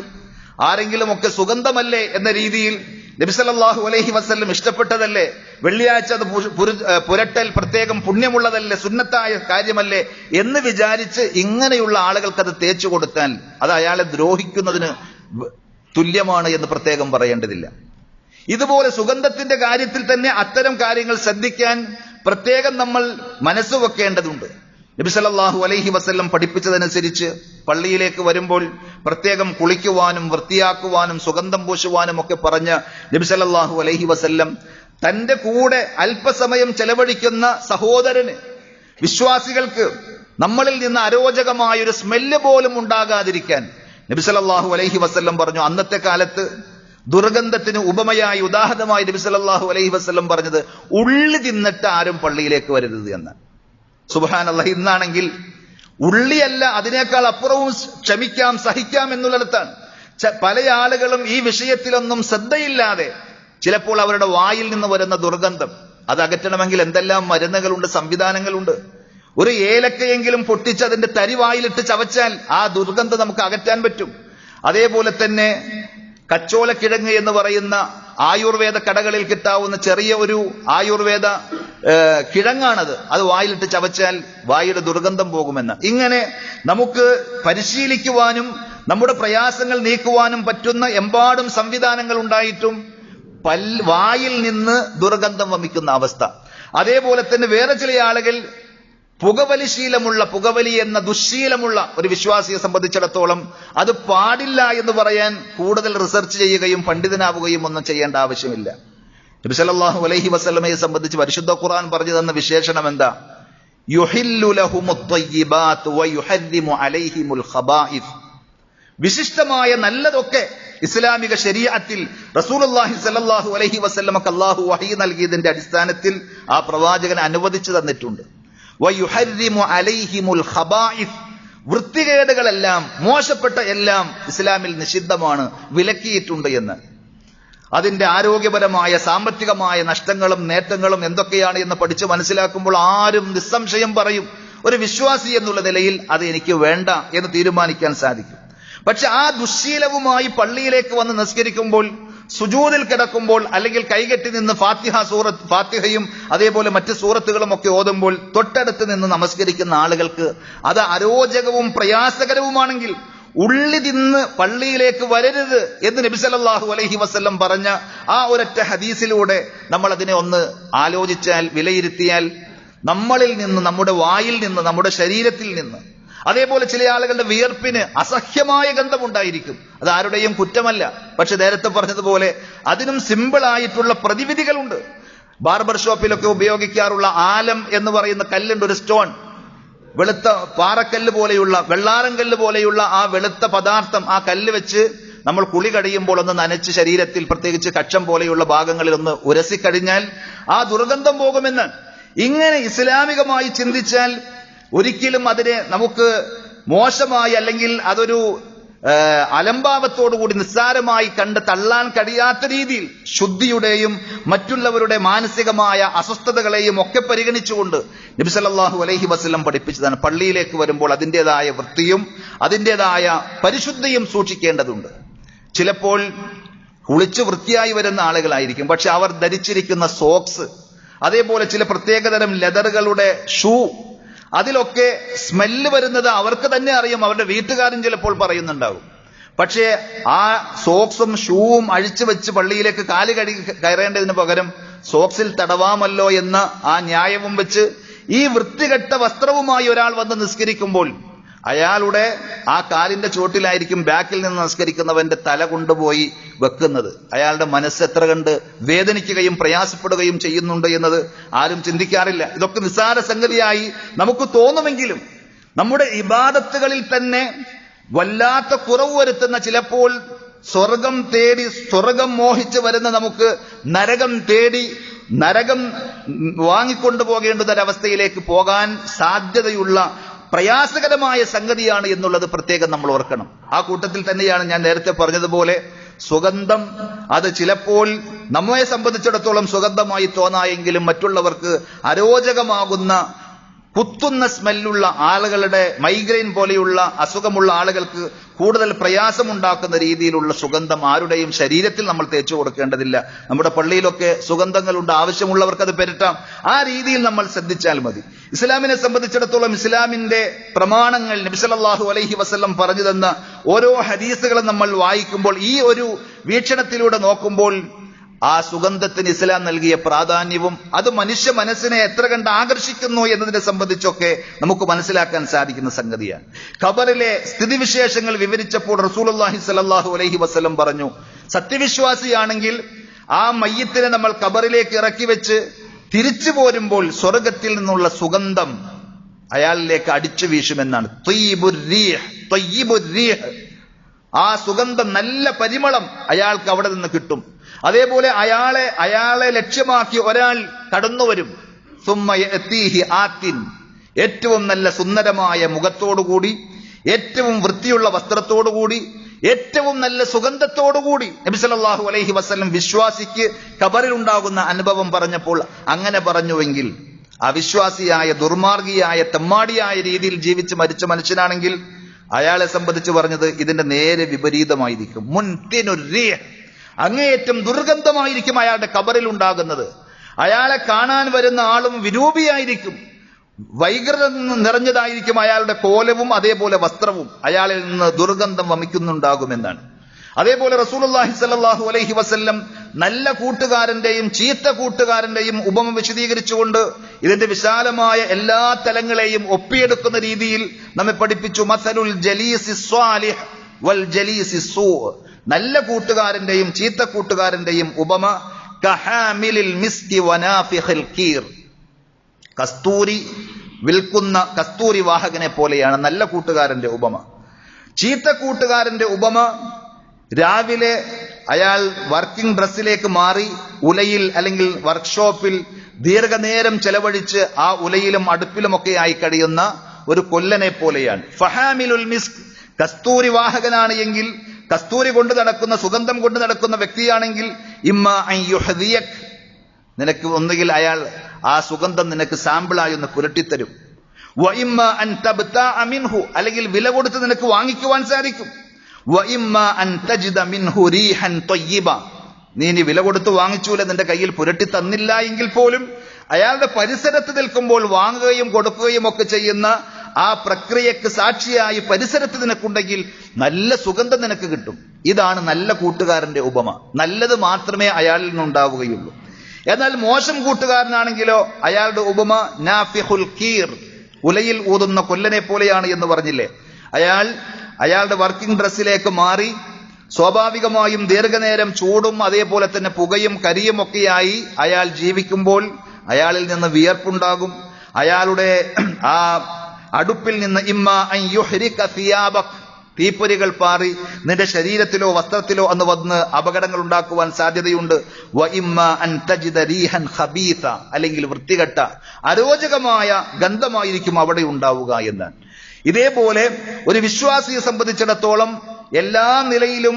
ആരെങ്കിലുമൊക്കെ സുഗന്ധമല്ലേ എന്ന രീതിയിൽ നബി സല്ലല്ലാഹു അലൈഹി വസല്ലം ഇഷ്ടപ്പെട്ടതല്ലേ, വെള്ളിയാഴ്ച അത് പുരട്ടൽ പ്രത്യേകം പുണ്യമുള്ളതല്ലേ, സുന്നത്തായ കാര്യമല്ലേ എന്ന് വിചാരിച്ച് ഇങ്ങനെയുള്ള ആളുകൾക്ക് അത് തേച്ചു കൊടുത്താൽ അത് അയാളെ ദ്രോഹിക്കുന്നതിന് തുല്യമാണ് എന്ന് പ്രത്യേകം പറയേണ്ടതില്ല. ഇതുപോലെ സുഗന്ധത്തിന്റെ കാര്യത്തിൽ തന്നെ അത്തരം കാര്യങ്ങൾ ശ്രദ്ധിക്കാൻ പ്രത്യേകം നമ്മൾ മനസ്സ് വെക്കേണ്ടതുണ്ട്. നബി സല്ലല്ലാഹു അലൈഹി വസല്ലം പഠിപ്പിച്ചതനുസരിച്ച് പള്ളിയിലേക്ക് വരുമ്പോൾ പ്രത്യേകം കുളിക്കുവാനും വൃത്തിയാക്കുവാനും സുഗന്ധം പൂശുവാനും ഒക്കെ പറഞ്ഞ നബി സല്ലല്ലാഹു അലൈഹി വസല്ലം തന്റെ കൂടെ അല്പസമയം ചെലവഴിക്കുന്ന സഹോദരന്, വിശ്വാസികൾക്ക് നമ്മളിൽ നിന്ന് അരോചകമായൊരു സ്മെല്ല് പോലും ഉണ്ടാകാതിരിക്കാൻ നബി സല്ലല്ലാഹു അലൈഹി വസല്ലം പറഞ്ഞു. അന്നത്തെ കാലത്ത് ദുർഗന്ധത്തിന് ഉപമയായി, ഉദാഹരണമായി നബി സല്ലല്ലാഹു അലൈഹി വസല്ലം പറഞ്ഞത് ഉള്ളി തിന്നിട്ട് ആരും പള്ളിയിലേക്ക് വരരുത് എന്ന്. സുബ്ഹാനല്ലാഹ്, ഇന്നാണെങ്കിൽ ഉള്ളിയല്ല അതിനേക്കാൾ അപ്പുറവും ക്ഷമിക്കാം, സഹിക്കാം എന്നുള്ളിടത്താണ്. പല ആളുകളും ഈ വിഷയത്തിലൊന്നും ശ്രദ്ധയില്ലാതെ ചിലപ്പോൾ അവരുടെ വായിൽ നിന്ന് വരുന്ന ദുർഗന്ധം അത് അകറ്റണമെങ്കിൽ എന്തെല്ലാം മരുന്നുകളുണ്ട്, സംവിധാനങ്ങളുണ്ട്. ഒരു ഏലക്കയെങ്കിലും പൊട്ടിച്ച് അതിന്റെ തരി വായിലിട്ട് ചവച്ചാൽ ആ ദുർഗന്ധം നമുക്ക് അകറ്റാൻ പറ്റും. അതേപോലെ തന്നെ കച്ചോലക്കിഴങ്ങ് എന്ന് പറയുന്ന ആയുർവേദ കടകളിൽ കിട്ടാവുന്ന ചെറിയ ഒരു ആയുർവേദ കിഴങ്ങാണത്. അത് വായിലിട്ട് ചവച്ചാൽ വായുടെ ദുർഗന്ധം പോകുമെന്ന്. ഇങ്ങനെ നമുക്ക് പരിശീലിക്കുവാനും നമ്മുടെ പ്രയാസങ്ങൾ നീക്കുവാനും പറ്റുന്ന എമ്പാടും സംവിധാനങ്ങൾ ഉണ്ടായിട്ടും വായിൽ നിന്ന് ദുർഗന്ധം വമിക്കുന്ന അവസ്ഥ. അതേപോലെ തന്നെ വേറെ ചില ആളുകൾ പുകവലി എന്ന ദുശ്ശീലമുള്ള ഒരു വിശ്വാസിയെ സംബന്ധിച്ചിടത്തോളം അത് പാടില്ല എന്ന് പറയാൻ കൂടുതൽ റിസർച്ച് ചെയ്യുകയും പണ്ഡിതനാവുകയും ഒന്നും ചെയ്യേണ്ട ആവശ്യമില്ല. നബി സല്ലല്ലാഹു അലൈഹി വസല്ലമയെ സംബന്ധിച്ച് പരിശുദ്ധ ഖുർആൻ പറഞ്ഞു തന്ന വിശേഷണം എന്താ? യുഹില്ലു ലഹുമുത് ത്വയ്യിബാത്ത് വയുഹർരിമു അലൈഹിമുൽ ഖബായിസ്. വിശിഷ്ടമായ നല്ലതൊക്കെ ഇസ്ലാമിക ശരീഅത്തിൽ റസൂലുള്ളാഹി സ്വല്ലല്ലാഹു അലൈഹി വസല്ലമക്ക് അല്ലാഹു വഹീ നൽകിയതിന്റെ അടിസ്ഥാനത്തിൽ ആ പ്രവാചകൻ അനുവദിച്ചു തന്നിട്ടുണ്ട്. വയുഹർരിമു അലൈഹിമുൽ ഖബായിസ്. വൃത്തികേടുകളെല്ലാം, മോശപ്പെട്ട എല്ലാം ഇസ്ലാമിൽ നിഷിദ്ധമാണ്, വിലക്കിയിട്ടുണ്ട് എന്ന്. അതിന്റെ ആരോഗ്യപരമായ സാമ്പത്തികമായ നഷ്ടങ്ങളും നേട്ടങ്ങളും എന്തൊക്കെയാണ് എന്ന് പഠിച്ച് മനസ്സിലാക്കുമ്പോൾ ആരും നിസ്സംശയം പറയും, ഒരു വിശ്വാസി എന്നുള്ള നിലയിൽ അത് എനിക്ക് വേണ്ട എന്ന് തീരുമാനിക്കാൻ സാധിക്കും. പക്ഷെ ആ ദുശ്ശീലവുമായി പള്ളിയിലേക്ക് വന്ന് നിസ്കരിക്കുമ്പോൾ, സുജൂദിൽ കിടക്കുമ്പോൾ, അല്ലെങ്കിൽ കൈകെട്ടി നിന്ന് ഫാത്തിഹയും അതേപോലെ മറ്റ് സൂറത്തുകളും ഒക്കെ ഓതുമ്പോൾ തൊട്ടടുത്ത് നിന്ന് നമസ്കരിക്കുന്ന ആളുകൾക്ക് അത് അരോചകവും പ്രയാസകരവുമാണെങ്കിൽ ഉള്ളി തിന്ന് പള്ളിയിലേക്ക് വരരുത് എന്ന് നബി സല്ലല്ലാഹു അലൈഹി വസല്ലം പറഞ്ഞ ആ ഒരൊറ്റ ഹദീസിലൂടെ നമ്മൾ അതിനെ ഒന്ന് ആലോചിച്ചാൽ, വിലയിരുത്തിയാൽ, നമ്മളിൽ നിന്ന്, നമ്മുടെ വായിൽ നിന്ന്, നമ്മുടെ ശരീരത്തിൽ നിന്ന്, അതേപോലെ ചില ആളുകളുടെ വിയർപ്പിന് അസഹ്യമായ ഗന്ധമുണ്ടായിരിക്കും. അത് ആരുടെയും കുറ്റമല്ല. പക്ഷെ നേരത്തെ പറഞ്ഞതുപോലെ അതിനും സിമ്പിൾ ആയിട്ടുള്ള പ്രതിവിധികളുണ്ട്. ബാർബർ ഷോപ്പിലൊക്കെ ഉപയോഗിക്കാറുള്ള ആലം എന്ന് പറയുന്ന കല്ലുണ്ട്, ഒരു സ്റ്റോൺ, വെളുത്ത പാറക്കല്ല് പോലെയുള്ള, വെള്ളാരം കല്ല് പോലെയുള്ള ആ വെളുത്ത പദാർത്ഥം, ആ കല്ല് വെച്ച് നമ്മൾ കുളി കഴിയുമ്പോൾ ഒന്ന് നനച്ച് ശരീരത്തിൽ, പ്രത്യേകിച്ച് കക്ഷം പോലെയുള്ള ഭാഗങ്ങളിൽ ഒന്ന് ഉരസിക്കഴിഞ്ഞാൽ ആ ദുർഗന്ധം പോകുമെന്ന്. ഇങ്ങനെ ഇസ്ലാമികമായി ചിന്തിച്ചാൽ ഒരിക്കലും അതിനെ നമുക്ക് മോശമായി അല്ലെങ്കിൽ അതൊരു അലംഭാവത്തോടുകൂടി നിസ്സാരമായി കണ്ട് തള്ളാൻ കഴിയാത്ത രീതിയിൽ ശുദ്ധിയുടെയും മറ്റുള്ളവരുടെ മാനസികമായ അസ്വസ്ഥതകളെയും ഒക്കെ പരിഗണിച്ചുകൊണ്ട് നബി സല്ലല്ലാഹു അലൈഹി വസല്ലം പഠിപ്പിച്ചതാണ്. പള്ളിയിലേക്ക് വരുമ്പോൾ അതിൻ്റെതായ വൃത്തിയും അതിൻ്റെതായ പരിശുദ്ധിയും സൂക്ഷിക്കേണ്ടതുണ്ട്. ചിലപ്പോൾ കുളിച്ച് വൃത്തിയായി വരുന്ന ആളുകളായിരിക്കും, പക്ഷെ അവർ ധരിച്ചിരിക്കുന്ന സോക്സ്, അതേപോലെ ചില പ്രത്യേകതരം ലെതറുകളുടെ ഷൂ, അതിലൊക്കെ സ്മെല്ല് വരുന്നത് അവർക്ക് തന്നെ അറിയാം, അവരുടെ വീട്ടുകാരും ചിലപ്പോൾ പറയുന്നുണ്ടാവും. പക്ഷേ ആ സോക്സും ഷൂവും അഴിച്ചു വെച്ച് പള്ളിയിലേക്ക് കാല് കയറേണ്ടതിന് പകരം സോക്സിൽ തടവാമല്ലോ എന്ന ആ ന്യായവും വെച്ച് ഈ വൃത്തികെട്ട വസ്ത്രവുമായി ഒരാൾ വന്ന് നിസ്കരിക്കുമ്പോൾ അയാളുടെ ആ കാലിന്റെ ചോട്ടിലായിരിക്കും ബാക്കിൽ നിന്ന് നമസ്കരിക്കുന്നവന്റെ തല കൊണ്ടുപോയി വെക്കുന്നത്. അയാളുടെ മനസ്സ് എത്ര കണ്ട് വേദനിക്കുകയും പ്രയാസപ്പെടുകയും ചെയ്യുന്നുണ്ട് എന്നത് ആരും ചിന്തിക്കാറില്ല. ഇതൊക്കെ നിസ്സാര സംഗതിയായി നമുക്ക് തോന്നുമെങ്കിലും നമ്മുടെ ഇബാദത്തുകളിൽ തന്നെ വല്ലാത്ത കുറവ് വരുത്തുന്ന, ചിലപ്പോൾ സ്വർഗം തേടി സ്വർഗം മോഹിച്ച് വരുന്ന നമുക്ക് നരകം തേടി നരകം വാങ്ങിക്കൊണ്ടു പോകേണ്ടുന്ന ഒരവസ്ഥയിലേക്ക് പോകാൻ സാധ്യതയുള്ള പ്രയാസകരമായ സംഗതിയാണ് എന്നുള്ളത് പ്രത്യേകം നമ്മൾ ഓർക്കണം. ആ കൂട്ടത്തിൽ തന്നെയാണ് ഞാൻ നേരത്തെ പറഞ്ഞതുപോലെ സുഗന്ധം. അത് ചിലപ്പോൾ നമ്മെ സംബന്ധിച്ചിടത്തോളം സുഗന്ധമായി തോന്നായെങ്കിലും മറ്റുള്ളവർക്ക് അരോചകമാകുന്ന കുത്തുന്ന സ്മെല്ലുള്ള ആളുകളുടെ, മൈഗ്രെയിൻ പോലെയുള്ള അസുഖമുള്ള ആളുകൾക്ക് കൂടുതൽ പ്രയാസമുണ്ടാക്കുന്ന രീതിയിലുള്ള സുഗന്ധം ആരുടെയും ശരീരത്തിൽ നമ്മൾ തേച്ചു കൊടുക്കേണ്ടതില്ല. നമ്മുടെ പള്ളിയിലൊക്കെ സുഗന്ധങ്ങളുണ്ട്, ആവശ്യമുള്ളവർക്ക് അത് പെരട്ടാം. ആ രീതിയിൽ നമ്മൾ ശ്രദ്ധിച്ചാൽ മതി. ഇസ്ലാമിനെ സംബന്ധിച്ചിടത്തോളം ഇസ്ലാമിന്റെ പ്രമാണങ്ങൾ, നബി സല്ലല്ലാഹു അലൈഹി വസല്ലം പറഞ്ഞു തന്ന ഓരോ ഹദീസുകളും നമ്മൾ വായിക്കുമ്പോൾ, ഈ ഒരു വീക്ഷണത്തിലൂടെ നോക്കുമ്പോൾ ആ സുഗന്ധത്തിന് ഇസ്ലാം നൽകിയ പ്രാധാന്യവും അത് മനുഷ്യ മനസ്സിനെ എത്ര കണ്ട് ആകർഷിക്കുന്നു എന്നതിനെ സംബന്ധിച്ചൊക്കെ നമുക്ക് മനസ്സിലാക്കാൻ സാധിക്കുന്ന സംഗതിയാണ്. ഖബറിലെ സ്ഥിതിവിശേഷങ്ങൾ വിവരിച്ചപ്പോൾ റസൂലുള്ളാഹി സ്വല്ലല്ലാഹു അലൈഹി വസല്ലം പറഞ്ഞു, സത്യവിശ്വാസിയാണെങ്കിൽ ആ മയ്യിത്തിനെ നമ്മൾ ഖബറിലേക്ക് ഇറക്കി വെച്ച് തിരിച്ചു പോരുമ്പോൾ സ്വർഗത്തിൽ നിന്നുള്ള സുഗന്ധം അയാളിലേക്ക് അടിച്ചു വീശുമെന്നാണ്. ആ സുഗന്ധം, നല്ല പരിമളം അയാൾക്ക് അവിടെ നിന്ന് കിട്ടും. അതേപോലെ അയാളെ ലക്ഷ്യമാക്കി ഒരാൾ കടന്നു വരും. ഏറ്റവും നല്ല സുന്ദരമായ മുഖത്തോടുകൂടി, ഏറ്റവും വൃത്തിയുള്ള വസ്ത്രത്തോടുകൂടി, ഏറ്റവും നല്ല സുഗന്ധത്തോടുകൂടി. നബി സല്ലല്ലാഹു അലൈഹി വസല്ലം വിശ്വാസിക്ക് ഖബറിൽ ഉണ്ടാകുന്ന അനുഭവം പറഞ്ഞപ്പോൾ അങ്ങനെ പറഞ്ഞുവെങ്കിൽ, അവിശ്വാസിയായ, ദുർമാർഗിയായ, തെമ്മാടിയായ രീതിയിൽ ജീവിച്ച് മരിച്ച മനുഷ്യനാണെങ്കിൽ അയാളെ സംബന്ധിച്ച് പറഞ്ഞത് ഇതിന്റെ നേരെ വിപരീതമായിരിക്കും. അങ്ങേയറ്റം ദുർഗന്ധമായിരിക്കും അയാളുടെ ഖബറിൽ ഉണ്ടാകുന്നത്. അയാളെ കാണാൻ വരുന്ന ആളും വിരൂപിയായിരിക്കും, വൈകൃത നിറഞ്ഞതായിരിക്കും അയാളുടെ കോലവും അതേപോലെ വസ്ത്രവും. അയാളിൽ നിന്ന് ദുർഗന്ധം വമിക്കുന്നുണ്ടാകുമെന്നാണ്. അതേപോലെ റസൂലുള്ളാഹി സ്വല്ലല്ലാഹു അലൈഹി വസല്ലം നല്ല കൂട്ടുകാരന്റെയും ചീത്ത കൂട്ടുകാരന്റെയും ഉപമ വിശദീകരിച്ചുകൊണ്ട് ഇതിന്റെ വിശാലമായ എല്ലാ തലങ്ങളെയും ഒപ്പിയെടുക്കുന്ന രീതിയിൽ നമ്മെ പഠിപ്പിച്ചു. മസലുൽ ജലീസി സ്വാലിഹ് വൽ ജലീസി സൂ, നല്ല കൂട്ടുകാരന്റെയും ചീത്ത കൂട്ടുകാരന്റെയും ഉപമ കഹാമിലിൽ മിസ്കി വനാഫിഖിൽ കീർ, കസ്തൂരി വിൽക്കുന്ന കസ്തൂരി വാഹകനെ പോലെയാണ് നല്ല കൂട്ടുകാരന്റെ ഉപമ. ചീത്ത കൂട്ടുകാരന്റെ ഉപമ, രാവിലെ അയാൾ വർക്കിംഗ് ഡ്രസ്സിലേക്ക് മാറി ഉലയിൽ അല്ലെങ്കിൽ വർക്ക്ഷോപ്പിൽ ദീർഘനേരം ചെലവഴിച്ച് ആ ഉലയിലും അടുപ്പിലുമൊക്കെ ആയി കഴിയുന്ന ഒരു കൊല്ലനെ പോലെയാണ്. ഫഹാമിലുൽ മിസ്ക്, കസ്തൂരി വാഹകനാണ് എങ്കിൽ, കസ്തൂരി കൊണ്ട് നടക്കുന്ന, സുഗന്ധം കൊണ്ട് നടക്കുന്ന വ്യക്തിയാണെങ്കിൽ, ഇമ്മ അൻ യുഹദിയക്, നിനക്ക് ഒന്നുകിൽ അയാൾ ആ സുഗന്ധം നിനക്ക് സാമ്പിളായി ഒന്ന് പുരട്ടിത്തരും. വ ഇമ്മ അൻ തബ്തഅ മിൻഹു, അല്ലെങ്കിൽ വില കൊടുത്ത് നിനക്ക് വാങ്ങിക്കുവാൻ സാധിക്കും. വ ഇമ്മ അൻ തജിദ മിൻഹു റീഹൻ ത്വയ്യിബ, നീ ഇനി വില കൊടുത്ത് വാങ്ങിച്ചൂല, നിന്റെ കയ്യിൽ പുരട്ടി തന്നില്ല എങ്കിൽ പോലും അയാളുടെ പരിസരത്ത് നിൽക്കുമ്പോൾ വാങ്ങുകയും കൊടുക്കുകയും ഒക്കെ ചെയ്യുന്ന ആ പ്രക്രിയക്ക് സാക്ഷിയായി പരിസരത്ത് നിനക്കുണ്ടെങ്കിൽ നല്ല സുഗന്ധം നിനക്ക് കിട്ടും. ഇതാണ് നല്ല കൂട്ടുകാരന്റെ ഉപമ. നല്ലത് മാത്രമേ അയാളിൽ നിന്നുണ്ടാവുകയുള്ളൂ. എന്നാൽ മോശം കൂട്ടുകാരനാണെങ്കിലോ അയാളുടെ ഉപമ നാഫിഹുൽ കീർ, ഉലയിൽ ഊതുന്ന കൊല്ലനെ പോലെയാണ് എന്ന് പറഞ്ഞില്ലേ. അയാളുടെ വർക്കിംഗ് ഡ്രസ്സിലേക്ക് മാറി സ്വാഭാവികമായും ദീർഘനേരം ചൂടും അതേപോലെ തന്നെ പുകയും കരിയും ഒക്കെയായി അയാൾ ജീവിക്കുമ്പോൾ അയാളിൽ നിന്ന് വിയർപ്പുണ്ടാകും. അയാളുടെ ആ അടുപ്പിൽ നിന്ന് ഇമ്മ അൻ യുഹ്രിക സിയാബക്, തീപ്പൊരികൾ പാറി നിന്റെ ശരീരത്തിലോ വസ്ത്രത്തിലോ അന്ന് വന്ന് അപകടങ്ങൾ ഉണ്ടാക്കുവാൻ സാധ്യതയുണ്ട്. വ ഇമ്മ അൻ തജിദ റീഹൻ ഖബീസ, അല്ലെങ്കിൽ വൃത്തികെട്ട അരോചകമായ ഗന്ധമായിരിക്കും അവിടെ ഉണ്ടാവുക എന്ന്. ഇതേപോലെ ഒരു വിശ്വാസിയെ സംബന്ധിച്ചിടത്തോളം എല്ലാ നിലയിലും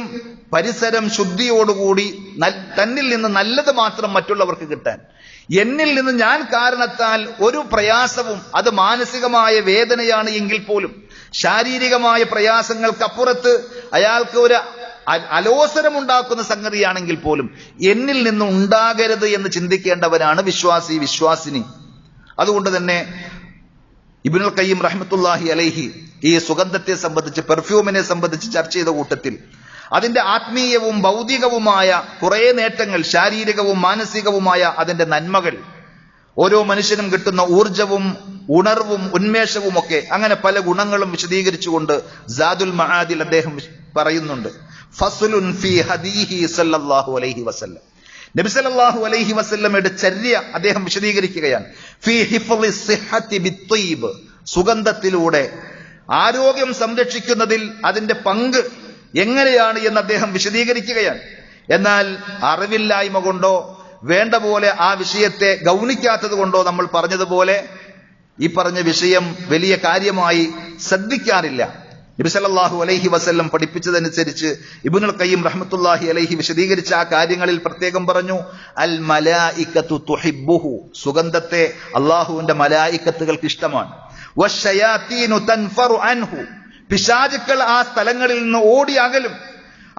പരിസരം ശുദ്ധിയോടുകൂടി തന്നിൽ നിന്ന് നല്ലത് മാത്രം മറ്റുള്ളവർക്ക് കിട്ടാൻ, എന്നിൽ നിന്ന് ഞാൻ കാരണത്താൽ ഒരു പ്രയാസവും, അത് മാനസികമായ വേദനയാണ് എങ്കിൽ പോലും, ശാരീരികമായ പ്രയാസങ്ങൾക്കപ്പുറത്ത് അയാൾക്ക് ഒരു അലോസരമുണ്ടാക്കുന്ന സംഗതിയാണെങ്കിൽ പോലും എന്നിൽ നിന്ന് ഉണ്ടാകരുത് എന്ന് ചിന്തിക്കേണ്ടവരാണ് വിശ്വാസി, വിശ്വാസിനി. അതുകൊണ്ട് തന്നെ ഇബ്നുൽ ഖയ്യിം റഹ്മത്തുള്ളാഹി അലൈഹി ഈ സുഗന്ധത്തെ സംബന്ധിച്ച്, പെർഫ്യൂമിനെ സംബന്ധിച്ച് ചർച്ച ചെയ്ത കൂട്ടത്തിൽ അതിന്റെ ആത്മീയവും ഭൗതികവുമായ കുറെ നേട്ടങ്ങൾ, ശാരീരികവും മാനസികവുമായ അതിന്റെ നന്മകൾ, ഓരോ മനുഷ്യനും കിട്ടുന്ന ഊർജവും ഉണർവും ഉന്മേഷവും ഒക്കെ, അങ്ങനെ പല ഗുണങ്ങളും വിശദീകരിച്ചുകൊണ്ട് സാദുൽ മആദിൽ അദ്ദേഹം പറയുന്നുണ്ട്. ഫസ്ലുൻ ഫീ ഹദീഹി സല്ലല്ലാഹു അലൈഹി വസല്ലം, നബി സല്ലല്ലാഹു അലൈഹി വസല്ലമയുടെ ചര്യ അദ്ദേഹം വിശദീകരിക്കുകയാണ്. ഫീ ഹിഫ്ളി സിഹ്ഹതി ബിത്വയ്ബ്, സുഗന്ധത്തിലൂടെ ആരോഗ്യം സംരക്ഷിക്കുന്നതിൽ അതിന്റെ പങ്ക് എങ്ങനെയാണ് എന്ന് അദ്ദേഹം വിശദീകരിക്കുകയാണ്. എന്നാൽ അറിവില്ലായ്മ കൊണ്ടോ വേണ്ട പോലെ ആ വിഷയത്തെ ഗൗനിക്കാത്തത് കൊണ്ടോ നമ്മൾ പറഞ്ഞതുപോലെ ഈ പറഞ്ഞ വിഷയം വലിയ കാര്യമായി ശ്രദ്ധിക്കാറില്ല. നബി സല്ലല്ലാഹു അലൈഹി വസല്ലം പഠിപ്പിച്ചതനുസരിച്ച് ഇബ്നുൽ ഖയ്യിം റഹ്മത്തുള്ളാഹി അലൈഹി വിശദീകരിച്ച ആ കാര്യങ്ങളിൽ പ്രത്യേകം പറഞ്ഞു, അൽ മലായികത്തു തുഹിബ്ബുഹു, സുഗന്ധത്തെ അല്ലാഹുവിന്റെ മലായികത്തുകൾക്ക് ഇഷ്ടമാണ്. വശയാതീനു തൻഫറു അൻഹു, പിശാചുക്കൾ ആ സ്ഥലങ്ങളിൽ നിന്ന് ഓടി അകലും.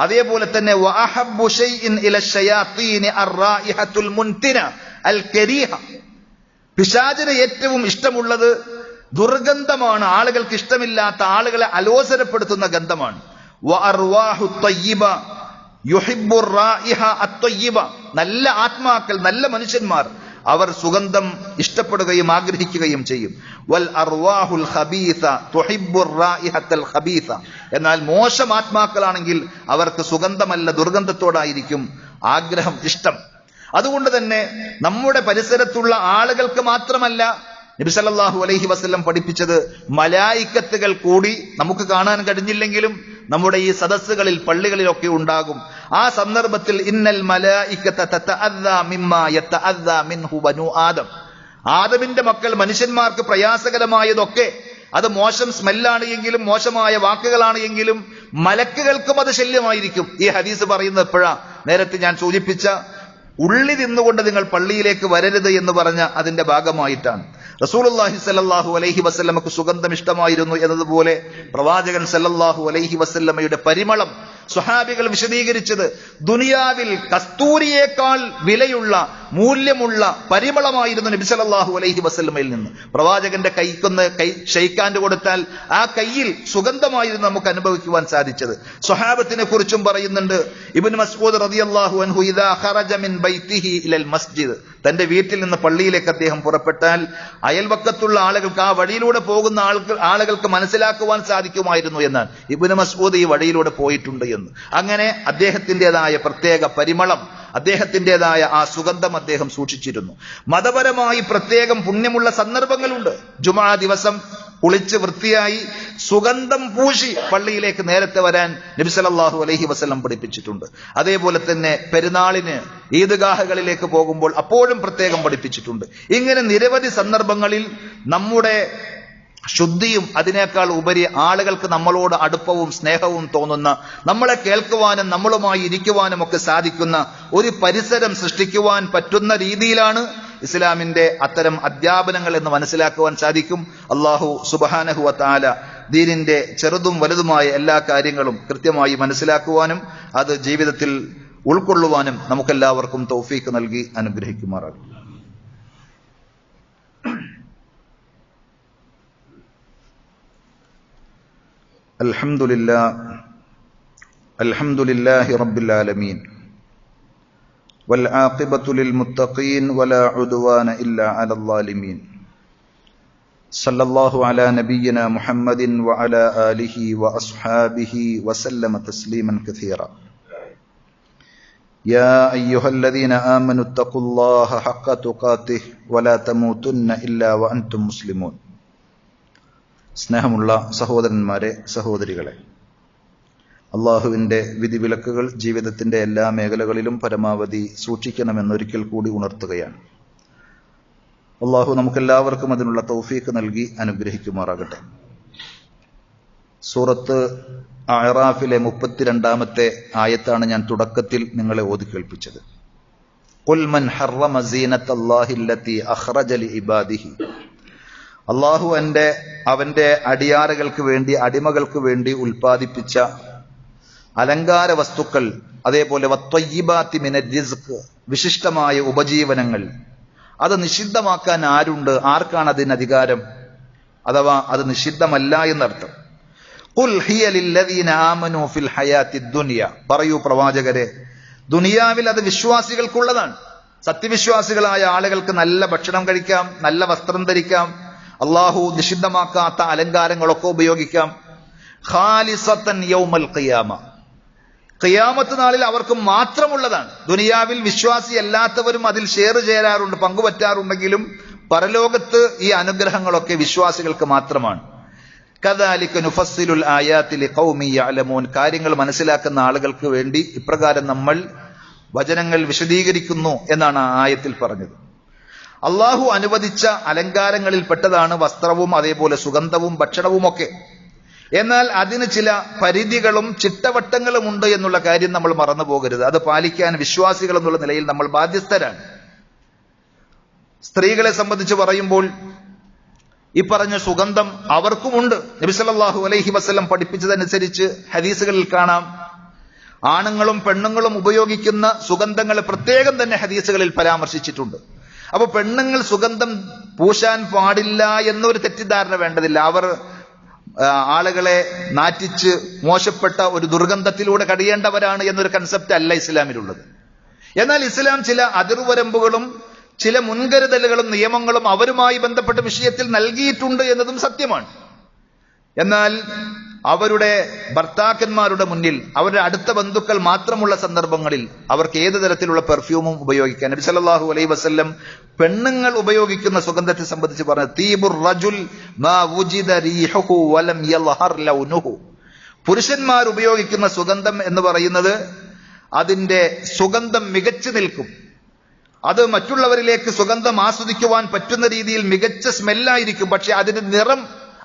അതേപോലെ തന്നെ വഅഹബ്ബു ശൈഇൻ ഇല ശയാതീനി അർറായിഹത്തുൽ മുൻതിന അൽ കരീഹ, പിശാചിന് ഏറ്റവും ഇഷ്ടമുള്ളത് ദുർഗന്ധമാണ്, ആളുകൾക്ക് ഇഷ്ടമില്ലാത്ത, ആളുകളെ അലോസരപ്പെടുത്തുന്ന ഗന്ധമാണ്. വഅർവാഹു ത്വയ്യിബ യുഹിബ്ബു റായിഹ അത്വയ്യിബ, നല്ല ആത്മാക്കൾ, നല്ല മനുഷ്യന്മാർ, അവർ സുഗന്ധം ഇഷ്ടപ്പെടുകയും ആഗ്രഹിക്കുകയും ചെയ്യും. വൽ അർവാഹുൽ ഖബീസ തുഹിബ്ബു റായിഹത്തൽ ഖബീസ, എന്നാൽ മോശം ആത്മാക്കളാണെങ്കിൽ അവർക്ക് സുഗന്ധമല്ല ദുർഗന്ധത്തോടായിരിക്കും ആഗ്രഹം, ഇഷ്ടം. അതുകൊണ്ട് തന്നെ നമ്മുടെ പരിസരത്തുള്ള ആളുകൾക്ക് മാത്രമല്ല നബി സല്ലല്ലാഹു അലൈഹി വസല്ലം പഠിപ്പിച്ചത്, മലായിക്കത്തുകൾ കൂടി നമുക്ക് കാണാൻ കഴിഞ്ഞില്ലെങ്കിലും നമ്മുടെ ഈ സദസ്സുകളിൽ, പള്ളികളിലൊക്കെ ഉണ്ടാകും. ആ സന്ദർഭത്തിൽ ഇന്നൽ മലായിക്കത തതഅദ്ദാ മിമ്മാ യതഅദ്ദാ മിൻഹു ബനു ആദം, ആദമിന്റെ മക്കൾ മനുഷ്യന്മാർക്ക് പ്രയാസകരമായതൊക്കെ, അത് മോശം സ്മെല്ലാണ് എങ്കിലും, മോശമായ വാക്കുകളാണ് എങ്കിലും, മലക്കുകൾക്കും അത് ശല്യമായിരിക്കും. ഈ ഹദീസ് പറയുന്നത് എപ്പോഴാ? നേരത്തെ ഞാൻ സൂചിപ്പിച്ച ഉള്ളി തിന്നുകൊണ്ട് നിങ്ങൾ പള്ളിയിലേക്ക് വരരുത് എന്ന് പറഞ്ഞ അതിന്റെ ഭാഗമായിട്ടാണ്. റസൂലുള്ളാഹി സല്ലല്ലാഹു അലൈഹി വസല്ലമക്ക് സുഗന്ധം ഇഷ്ടമായിരുന്നു എന്നതുപോലെ പ്രവാചകൻ സല്ലല്ലാഹു അലൈഹി വസല്ലമയുടെ പരിമളം സ്വഹാബികൾ വിശദീകരിച്ചത് ദുനിയാവിൽ കസ്തൂരിയേക്കാൾ വിലയുള്ള, മൂല്യമുള്ള പരിമളമായിരുന്നു നബി സല്ലല്ലാഹു അലൈഹി വസല്ലമയിൽ നിന്ന്. പ്രവാചകന്റെ കൈക്കൊന്ന് ഷെയ്ക്കാൻഡ് കൊടുത്താൽ ആ കയ്യിൽ സുഗന്ധമായിരുന്നു നമുക്ക് അനുഭവിക്കുവാൻ സാധിച്ചത്. സ്വഹാബത്തിനെ കുറിച്ചും പറയുന്നുണ്ട്. ഇബ്നു മസ്ഊദ് റളിയല്ലാഹു അൻഹു ഇദാ ഖറജ മിൻ ബൈതിഹി ഇലൽ മസ്ജിദ്, തന്റെ വീട്ടിൽ നിന്ന് പള്ളിയിലേക്ക് അദ്ദേഹം പുറപ്പെട്ടാൽ അയൽവക്കത്തുള്ള ആളുകൾക്ക്, ആ വഴിയിലൂടെ പോകുന്ന ആളുകൾക്ക് മനസ്സിലാക്കുവാൻ സാധിക്കുമായിരുന്നു എന്നാണ്. ഇബ്നു മസ്ഊദ് ഈ വഴിയിലൂടെ പോയിട്ടുണ്ട് എന്ന്. അങ്ങനെ അദ്ദേഹത്തിൻ്റെതായ പ്രത്യേക പരിമളം, അദ്ദേഹത്തിൻ്റെതായ ആ സുഗന്ധം അദ്ദേഹം സൂക്ഷിച്ചിരുന്നു. മതപരമായി പ്രത്യേകം പുണ്യമുള്ള സന്ദർഭങ്ങളുണ്ട്. ജുമുഅ ദിവസം കുളിച്ച് വൃത്തിയായി സുഗന്ധം പൂശി പള്ളിയിലേക്ക് നേരത്തെ വരാൻ നബി സല്ലല്ലാഹു അലൈഹി വസല്ലം പഠിപ്പിച്ചിട്ടുണ്ട്. അതേപോലെ തന്നെ പെരുന്നാളിന് ഈദ്ഗാഹുകളിലേക്ക് പോകുമ്പോൾ അപ്പോഴും പ്രത്യേകം പഠിപ്പിച്ചിട്ടുണ്ട്. ഇങ്ങനെ നിരവധി സന്ദർഭങ്ങളിൽ നമ്മുടെ ശുദ്ധിയും അതിനേക്കാൾ ഉപരി ആളുകൾക്ക് നമ്മളോട് അടുപ്പവും സ്നേഹവും തോന്നുന്ന, നമ്മളെ കേൾക്കുവാനും നമ്മളുമായി ഇരിക്കുവാനും ഒക്കെ സാധിക്കുന്ന ഒരു പരിസരം സൃഷ്ടിക്കുവാൻ പറ്റുന്ന രീതിയിലാണ് ഇസ്ലാമിന്റെ അത്തരം അധ്യാപനങ്ങൾ എന്ന് മനസ്സിലാക്കുവാൻ സാധിക്കും. അല്ലാഹു സുബ്ഹാനഹു വ തആല ദീനിന്റെ ചെറുതും വലുതുമായ എല്ലാ കാര്യങ്ങളും കൃത്യമായി മനസ്സിലാക്കുവാനും അത് ജീവിതത്തിൽ ഉൾക്കൊള്ളുവാനും നമുക്കെല്ലാവർക്കും തൗഫീഖ് നൽകി അനുഗ്രഹിക്കുമാറാകും. അൽഹംദുലില്ലാഹി റബ്ബിൽ ആലമീൻ والعاقبة للمتقين ولا عدوان إلا على الظالمين صلى الله على نبينا محمد وعلى آله وأصحابه وسلم تسليما كثيرا. യാ അയ്യുഹല്ലദീന ആമനു തഖുല്ലാഹ ഹഖ്ക തുഖാതിഹി വലാ തമൂതുന്ന ഇല്ലാ വഅൻതും മുസ്ലിമൂൻ. സ്നേഹമുള്ള സഹോദരന്മാരെ, സഹോദരികളെ, അള്ളാഹുവിന്റെ വിധിവിലക്കുകൾ ജീവിതത്തിന്റെ എല്ലാ മേഖലകളിലും പരമാവധി സൂക്ഷിക്കണമെന്നൊരിക്കൽ കൂടി ഉണർത്തുകയാണ്. അള്ളാഹു നമുക്കെല്ലാവർക്കും അതിനുള്ള തൗഫീഖ് നൽകി അനുഗ്രഹിക്കുമാറാകട്ടെ. സൂറത്ത് അഅറാഫിലെ 32-ാമത്തെ ആയത്താണ് ഞാൻ തുടക്കത്തിൽ നിങ്ങളെ ഓതി കേൾപ്പിച്ചത്. ഖുൽ മൻ ഹറമ സീനത്തല്ലാഹി അല്ലതി അഖ്റജ ലിഇബാദിഹി. അള്ളാഹു അവന്റെ അടിയാറുകൾക്ക് വേണ്ടി, അടിമകൾക്ക് വേണ്ടി ഉൽപ്പാദിപ്പിച്ച അലങ്കാര വസ്തുക്കൾ, അതേപോലെ വത്വയ്യിബാത്തി മിനർ റിസ്ഖ്, വിശിഷ്ടമായ ഉപജീവനങ്ങൾ, അത് നിഷിദ്ധമാക്കാൻ ആരുണ്ട്? ആർക്കാണ് അതിന് അധികാരം? അഥവാ അത് നിഷിദ്ധമല്ല എന്നർത്ഥം. ഖുൽ ഹിയ ലില്ലദീന ആമനൂ ഫിൽ ഹയാത്തിദ് ദുനിയ. പറയൂ പ്രവാചകരെ, ദുനിയാവിൽ അത് വിശ്വാസികൾക്കുള്ളതാണ്. സത്യവിശ്വാസികളായ ആളുകൾക്ക് നല്ല ഭക്ഷണം കഴിക്കാം, നല്ല വസ്ത്രം ധരിക്കാം, അള്ളാഹു നിഷിദ്ധമാക്കാത്ത അലങ്കാരങ്ങളൊക്കെ ഉപയോഗിക്കാം. ഖാലിസത്തൻ യൗമൽ ഖിയാമ. ഖിയാമത്ത് നാളിൽ അവർക്ക് മാത്രമുള്ളതാണ്. ദുനിയാവിൽ വിശ്വാസിയല്ലാത്തവരും അതിൽ ഷെയർ ചേരാറുണ്ട്, പങ്കുപറ്റാറുണ്ടെങ്കിലും പരലോകത്ത് ഈ അനുഗ്രഹങ്ങളൊക്കെ വിശ്വാസികൾക്ക് മാത്രമാണ്. കദാലിക നുഫസ്സിലുൽ ആയാതി ലിഖൗമി യഅലമൂൻ. കാര്യങ്ങൾ മനസ്സിലാക്കുന്ന ആളുകൾക്ക് വേണ്ടി ഇപ്രകാരം നമ്മൾ വചനങ്ങൾ വിശദീകരിക്കുന്നു എന്നാണ് ആ ആയത്തിൽ പറഞ്ഞത്. അള്ളാഹു അനുവദിച്ച അലങ്കാരങ്ങളിൽ പെട്ടതാണ് വസ്ത്രവും അതേപോലെ സുഗന്ധവും ഭക്ഷണവുമൊക്കെ. എന്നാൽ അതിന് ചില പരിധികളും ചിട്ടവട്ടങ്ങളും ഉണ്ട് എന്നുള്ള കാര്യം നമ്മൾ മറന്നു പോകരുത്. അത് പാലിക്കാൻ വിശ്വാസികൾ എന്നുള്ള നിലയിൽ നമ്മൾ ബാധ്യസ്ഥരാണ്. സ്ത്രീകളെ സംബന്ധിച്ച് പറയുമ്പോൾ ഈ പറഞ്ഞ സുഗന്ധം അവർക്കുമുണ്ട്. നബി സല്ലല്ലാഹു അലൈഹി വസല്ലം പഠിപ്പിച്ചതനുസരിച്ച് ഹദീസുകളിൽ കാണാം, ആണുങ്ങളും പെണ്ണുങ്ങളും ഉപയോഗിക്കുന്ന സുഗന്ധങ്ങൾ പ്രത്യേകം തന്നെ ഹദീസുകളിൽ പരാമർശിച്ചിട്ടുണ്ട്. അപ്പൊ പെണ്ണുങ്ങൾ സുഗന്ധം പൂശാൻ പാടില്ല എന്നൊരു തെറ്റിദ്ധാരണ വേണ്ടതില്ല. അവർ ആളുകളെ നാറ്റിച്ച് മോശപ്പെട്ട ഒരു ദുർഗന്ധത്തിലൂടെ കഴിയേണ്ടവരാണ് എന്നൊരു കൺസെപ്റ്റ് അല്ല ഇസ്ലാമിലുള്ളത്. എന്നാൽ ഇസ്ലാം ചില അതിർവരമ്പുകളും ചില മുൻകരുതലുകളും നിയമങ്ങളും അവരുമായി ബന്ധപ്പെട്ട വിഷയത്തിൽ നൽകിയിട്ടുണ്ട് എന്നതും സത്യമാണ്. എന്നാൽ അവരുടെ ഭർത്താക്കന്മാരുടെ മുന്നിൽ, അവരുടെ അടുത്ത ബന്ധുക്കൾ മാത്രമുള്ള സന്ദർഭങ്ങളിൽ അവർക്ക് ഏത് തരത്തിലുള്ള പെർഫ്യൂമും ഉപയോഗിക്കാൻ നബി സല്ലല്ലാഹു അലൈഹി വസല്ലം പെണ്ണുങ്ങൾ ഉപയോഗിക്കുന്ന സുഗന്ധത്തെ സംബന്ധിച്ച് പറഞ്ഞു, തീബുർ റജുൽ മാ വുജിദ റീഹുഹു വലം യൽഹർ ലൗനുഹു. പുരുഷന്മാർ ഉപയോഗിക്കുന്ന സുഗന്ധം എന്ന് പറയുന്നത് അതിന്റെ സുഗന്ധം മികച്ചു നിൽക്കും. അത് മറ്റുള്ളവരിലേക്ക് സുഗന്ധം ആസ്വദിക്കുവാൻ പറ്റുന്ന രീതിയിൽ മികച്ച സ്മെല്ലായിരിക്കും. പക്ഷെ അതിന്റെ നിറം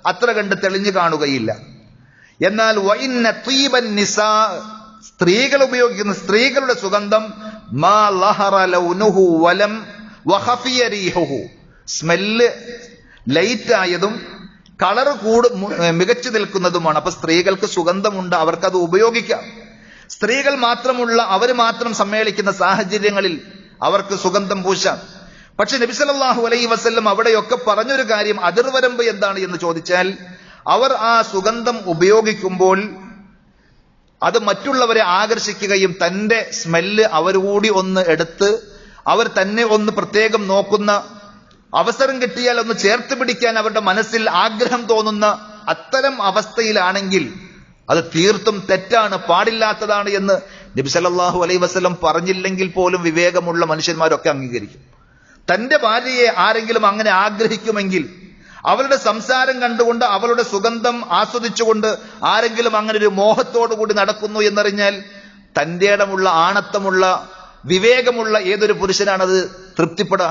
അത്ര കണ്ട് തെളിഞ്ഞു കാണുകയില്ല. എന്നാൽ വഇന്ന തീബൻ നിസാ, സ്ത്രീകൾ ഉപയോഗിക്കുന്ന സ്ത്രീകളുടെ സുഗന്ധം മാ ലഹറ ലൗനുഹു വലം വഖഫിയ റീഹുഹു, സ്മെല്ല് ലൈറ്റ് ആയതും കളർ മികച്ചു നിൽക്കുന്നതുമാണ്. അപ്പൊ സ്ത്രീകൾക്ക് സുഗന്ധമുണ്ട്, അവർക്കത് ഉപയോഗിക്കാം. സ്ത്രീകൾ മാത്രമുള്ള, അവർ മാത്രം സമ്മേളിക്കുന്ന സാഹചര്യങ്ങളിൽ അവർക്ക് സുഗന്ധം പൂശാം. പക്ഷെ നബി സല്ലല്ലാഹു അലൈഹി വസല്ലം അവിടെയൊക്കെ പറഞ്ഞൊരു കാര്യം, അതിർവരമ്പ് എന്താണ് എന്ന് ചോദിച്ചാൽ, അവർ ആ സുഗന്ധം ഉപയോഗിക്കുമ്പോൾ അത് മറ്റുള്ളവരെ ആകർഷിക്കുകയും തന്റെ സ്മെല്ല് അവർ കൂടി ഒന്ന് എടുത്ത് അവർ തന്നെ ഒന്ന് പ്രത്യേകം നോക്കുന്ന, അവസരം കിട്ടിയാൽ ഒന്ന് ചേർത്ത് പിടിക്കാൻ അവരുടെ മനസ്സിൽ ആഗ്രഹം തോന്നുന്ന അത്തരം അവസ്ഥയിലാണെങ്കിൽ അത് തീർത്തും തെറ്റാണ്, പാടില്ലാത്തതാണ് എന്ന് നബി സല്ലല്ലാഹു അലൈഹി വസല്ലം പറഞ്ഞില്ലെങ്കിൽ പോലും വിവേകമുള്ള മനുഷ്യന്മാരൊക്കെ അംഗീകരിക്കും. തന്റെ ഭാര്യയെ ആരെങ്കിലും അങ്ങനെ ആഗ്രഹിക്കുമെങ്കിൽ, അവളുടെ സംസാരം കണ്ടുകൊണ്ട് അവളുടെ സുഗന്ധം ആസ്വദിച്ചുകൊണ്ട് ആരെങ്കിലും അങ്ങനെ ഒരു മോഹത്തോടു കൂടി നടക്കുന്നു എന്നറിഞ്ഞാൽ തന്റെ ഇടമുള്ള, ആണത്തമുള്ള, വിവേകമുള്ള ഏതൊരു പുരുഷനാണത് തൃപ്തിപ്പെടാ?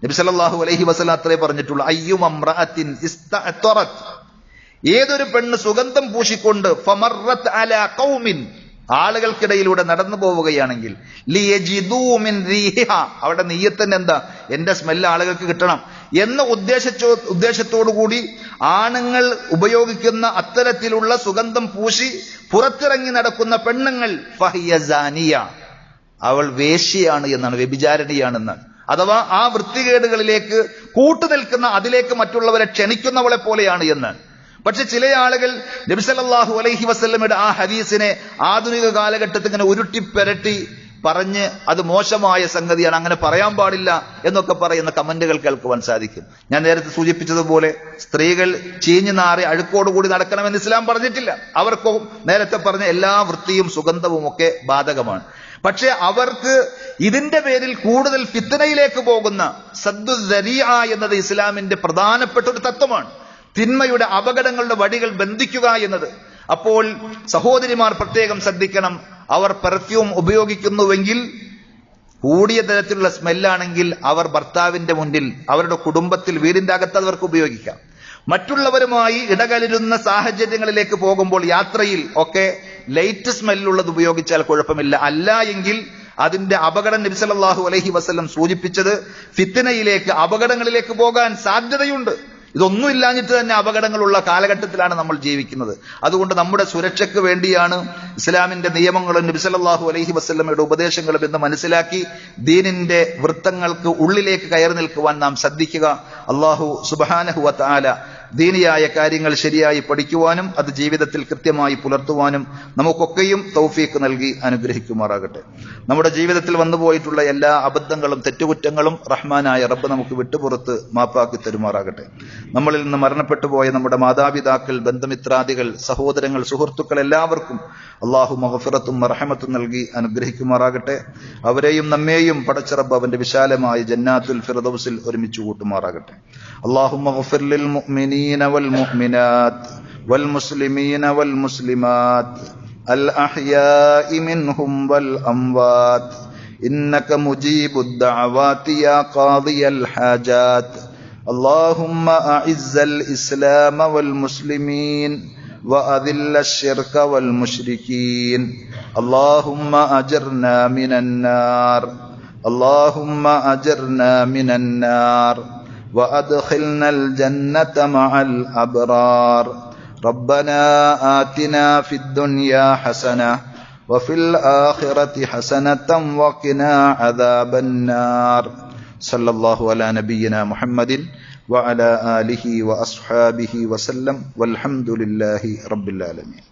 നബി സല്ലല്ലാഹു അലൈഹി വസല്ലം അത്രേ പറഞ്ഞിട്ടുള്ളൂ, അയ്യുമ ഇംറഅത്തിൻ ഇസ്തഅതറത്, ഏതൊരു പെണ്ണ് സുഗന്ധം പൂശിക്കൊണ്ട് ഫമറത് അലാ ഖൗമിൻ, ആളുകൾക്കിടയിലൂടെ നടന്നു പോവുകയാണെങ്കിൽ, ലിയജിദൂ മിൻ റീഹിഹ, അവിടെ നിയ്യത്തന്നെ എന്താ, എന്റെ സ്മെല്ല് ആളുകൾക്ക് കിട്ടണം എന്ന ഉദ്ദേശത്തോടുകൂടി ആണുങ്ങൾ ഉപയോഗിക്കുന്ന അത്തരത്തിലുള്ള സുഗന്ധം പൂശി പുറത്തിറങ്ങി നടക്കുന്ന പെണ്ണുങ്ങൾ ഫഹിയ സാനിയ, അവൾ വേശ്യയാണ് എന്നാണ്, വ്യഭിചാരിണിയാണെന്നാണ്. അഥവാ ആ വൃത്തികേടുകളിലേക്ക് കൂട്ടുനിൽക്കുന്ന, അതിലേക്ക് മറ്റുള്ളവരെ ക്ഷണിക്കുന്നവളെ പോലെയാണ് എന്ന്. പക്ഷെ ചില ആളുകൾ നബി സല്ലല്ലാഹു അലൈഹി വസല്ലമയുടെ ആ ഹദീസിനെ ആധുനിക കാലഘട്ടത്തിൽ ഇങ്ങനെ ഉരുട്ടിപ്പെരട്ടി പറഞ്ഞ് അത് മോശമായ സംഗതിയാണ്, അങ്ങനെ പറയാൻ പാടില്ല എന്നൊക്കെ പറയുന്ന കമന്റുകൾ കേൾക്കുവാൻ സാധിക്കും. ഞാൻ നേരത്തെ സൂചിപ്പിച്ചതുപോലെ സ്ത്രീകൾ ചീഞ്ഞു നാറി അഴുക്കോടുകൂടി നടക്കണമെന്ന് ഇസ്ലാം പറഞ്ഞിട്ടില്ല. അവർക്ക് നേരത്തെ പറഞ്ഞ എല്ലാ വൃത്തിയും സുഗന്ധവും ഒക്കെ ബാധകമാണ്. പക്ഷെ അവർക്ക് ഇതിന്റെ പേരിൽ കൂടുതൽ ഫിത്നയിലേക്ക് പോകുന്ന സദ്ദു ദരീഅ എന്നത് ഇസ്ലാമിന്റെ പ്രധാനപ്പെട്ട ഒരു തത്വമാണ്. തിന്മയുടെ അപകടങ്ങളുടെ വടികൾ ബന്ധിക്കുക എന്നത്. അപ്പോൾ സഹോദരിമാർ പ്രത്യേകം ശ്രദ്ധിക്കണം. അവർ പെർഫ്യൂം ഉപയോഗിക്കുന്നുവെങ്കിൽ കൂടിയ തരത്തിലുള്ള സ്മെല്ലാണെങ്കിൽ അവർ ഭർത്താവിന്റെ മുന്നിൽ, അവരുടെ കുടുംബത്തിൽ, വീടിന്റെ അകത്ത് അവർക്ക് ഉപയോഗിക്കാം. മറ്റുള്ളവരുമായി ഇടകലരുന്ന സാഹചര്യങ്ങളിലേക്ക് പോകുമ്പോൾ, യാത്രയിൽ ഒക്കെ ലൈറ്റ് സ്മെല്ലുള്ളത് ഉപയോഗിച്ചാൽ കുഴപ്പമില്ല. അല്ല എങ്കിൽ അതിന്റെ അപകടം നബി സല്ലല്ലാഹു അലൈഹി വസല്ലം സൂചിപ്പിച്ചത് ഫിത്നയിലേക്ക്, അപകടങ്ങളിലേക്ക് പോകാൻ സാധ്യതയുണ്ട്. ഇതൊന്നുമില്ലാഞ്ഞിട്ട് തന്നെ അപകടങ്ങളുള്ള കാലഘട്ടത്തിലാണ് നമ്മൾ ജീവിക്കുന്നത്. അതുകൊണ്ട് നമ്മുടെ സുരക്ഷയ്ക്ക് വേണ്ടിയാണ് ഇസ്ലാമിന്റെ നിയമങ്ങളും നബി സല്ലല്ലാഹു അലൈഹി വസല്ലമയുടെ ഉപദേശങ്ങളും എന്ന് മനസ്സിലാക്കി ദീനിന്റെ വൃത്തങ്ങൾക്ക് ഉള്ളിലേക്ക് കയറി നിൽക്കുവാൻ നാം ശ്രദ്ധിക്കുക. അല്ലാഹു സുബ്ഹാനഹു വ തആല ദീനിയായ കാര്യങ്ങൾ ശരിയായി പഠിക്കുവാനും അത് ജീവിതത്തിൽ കൃത്യമായി പുലർത്തുവാനും നമുക്കൊക്കെയും തൗഫീഖ് നൽകി അനുഗ്രഹിക്കുമാറാകട്ടെ. നമ്മുടെ ജീവിതത്തിൽ വന്നുപോയിട്ടുള്ള എല്ലാ അബദ്ധങ്ങളും തെറ്റുകുറ്റങ്ങളും റഹ്മാനായ റബ്ബ് നമുക്ക് വിട്ടുപുറത്ത് മാപ്പാക്കി തരുമാറാകട്ടെ. നമ്മളിൽ നിന്ന് മരണപ്പെട്ടു പോയ നമ്മുടെ മാതാപിതാക്കൾ, ബന്ധുമിത്രാദികൾ, സഹോദരങ്ങൾ, സുഹൃത്തുക്കൾ എല്ലാവർക്കും അള്ളാഹു മഗ്ഫിറത്തും മർഹമത്തും നൽകി അനുഗ്രഹിക്കുമാറാകട്ടെ. അവരെയും നമ്മെയും പടച്ച റബ്ബ് അവന്റെ വിശാലമായ ജന്നാത്തുൽ ഫിർദൗസിൽ ഒരുമിച്ച് കൂട്ടുമാറാകട്ടെ. اللهم اغفر للمؤمنين والمؤمنات والمسلمين والمسلمات الأحياء منهم والأموات إنك مجيب الدعوات يا قاضي الحاجات. اللهم أعز الإسلام والمسلمين وأذل الشرك والمشركين. اللهم أجرنا من النار. اللهم أجرنا من النار وأدخلنا الجنة مع الأبرار. ربنا آتنا في الدنيا حسنة وفي الآخرة حسنة وقنا عذاب النار. صلى الله على نبينا محمد وعلى آله وأصحابه وسلم والحمد لله رب العالمين.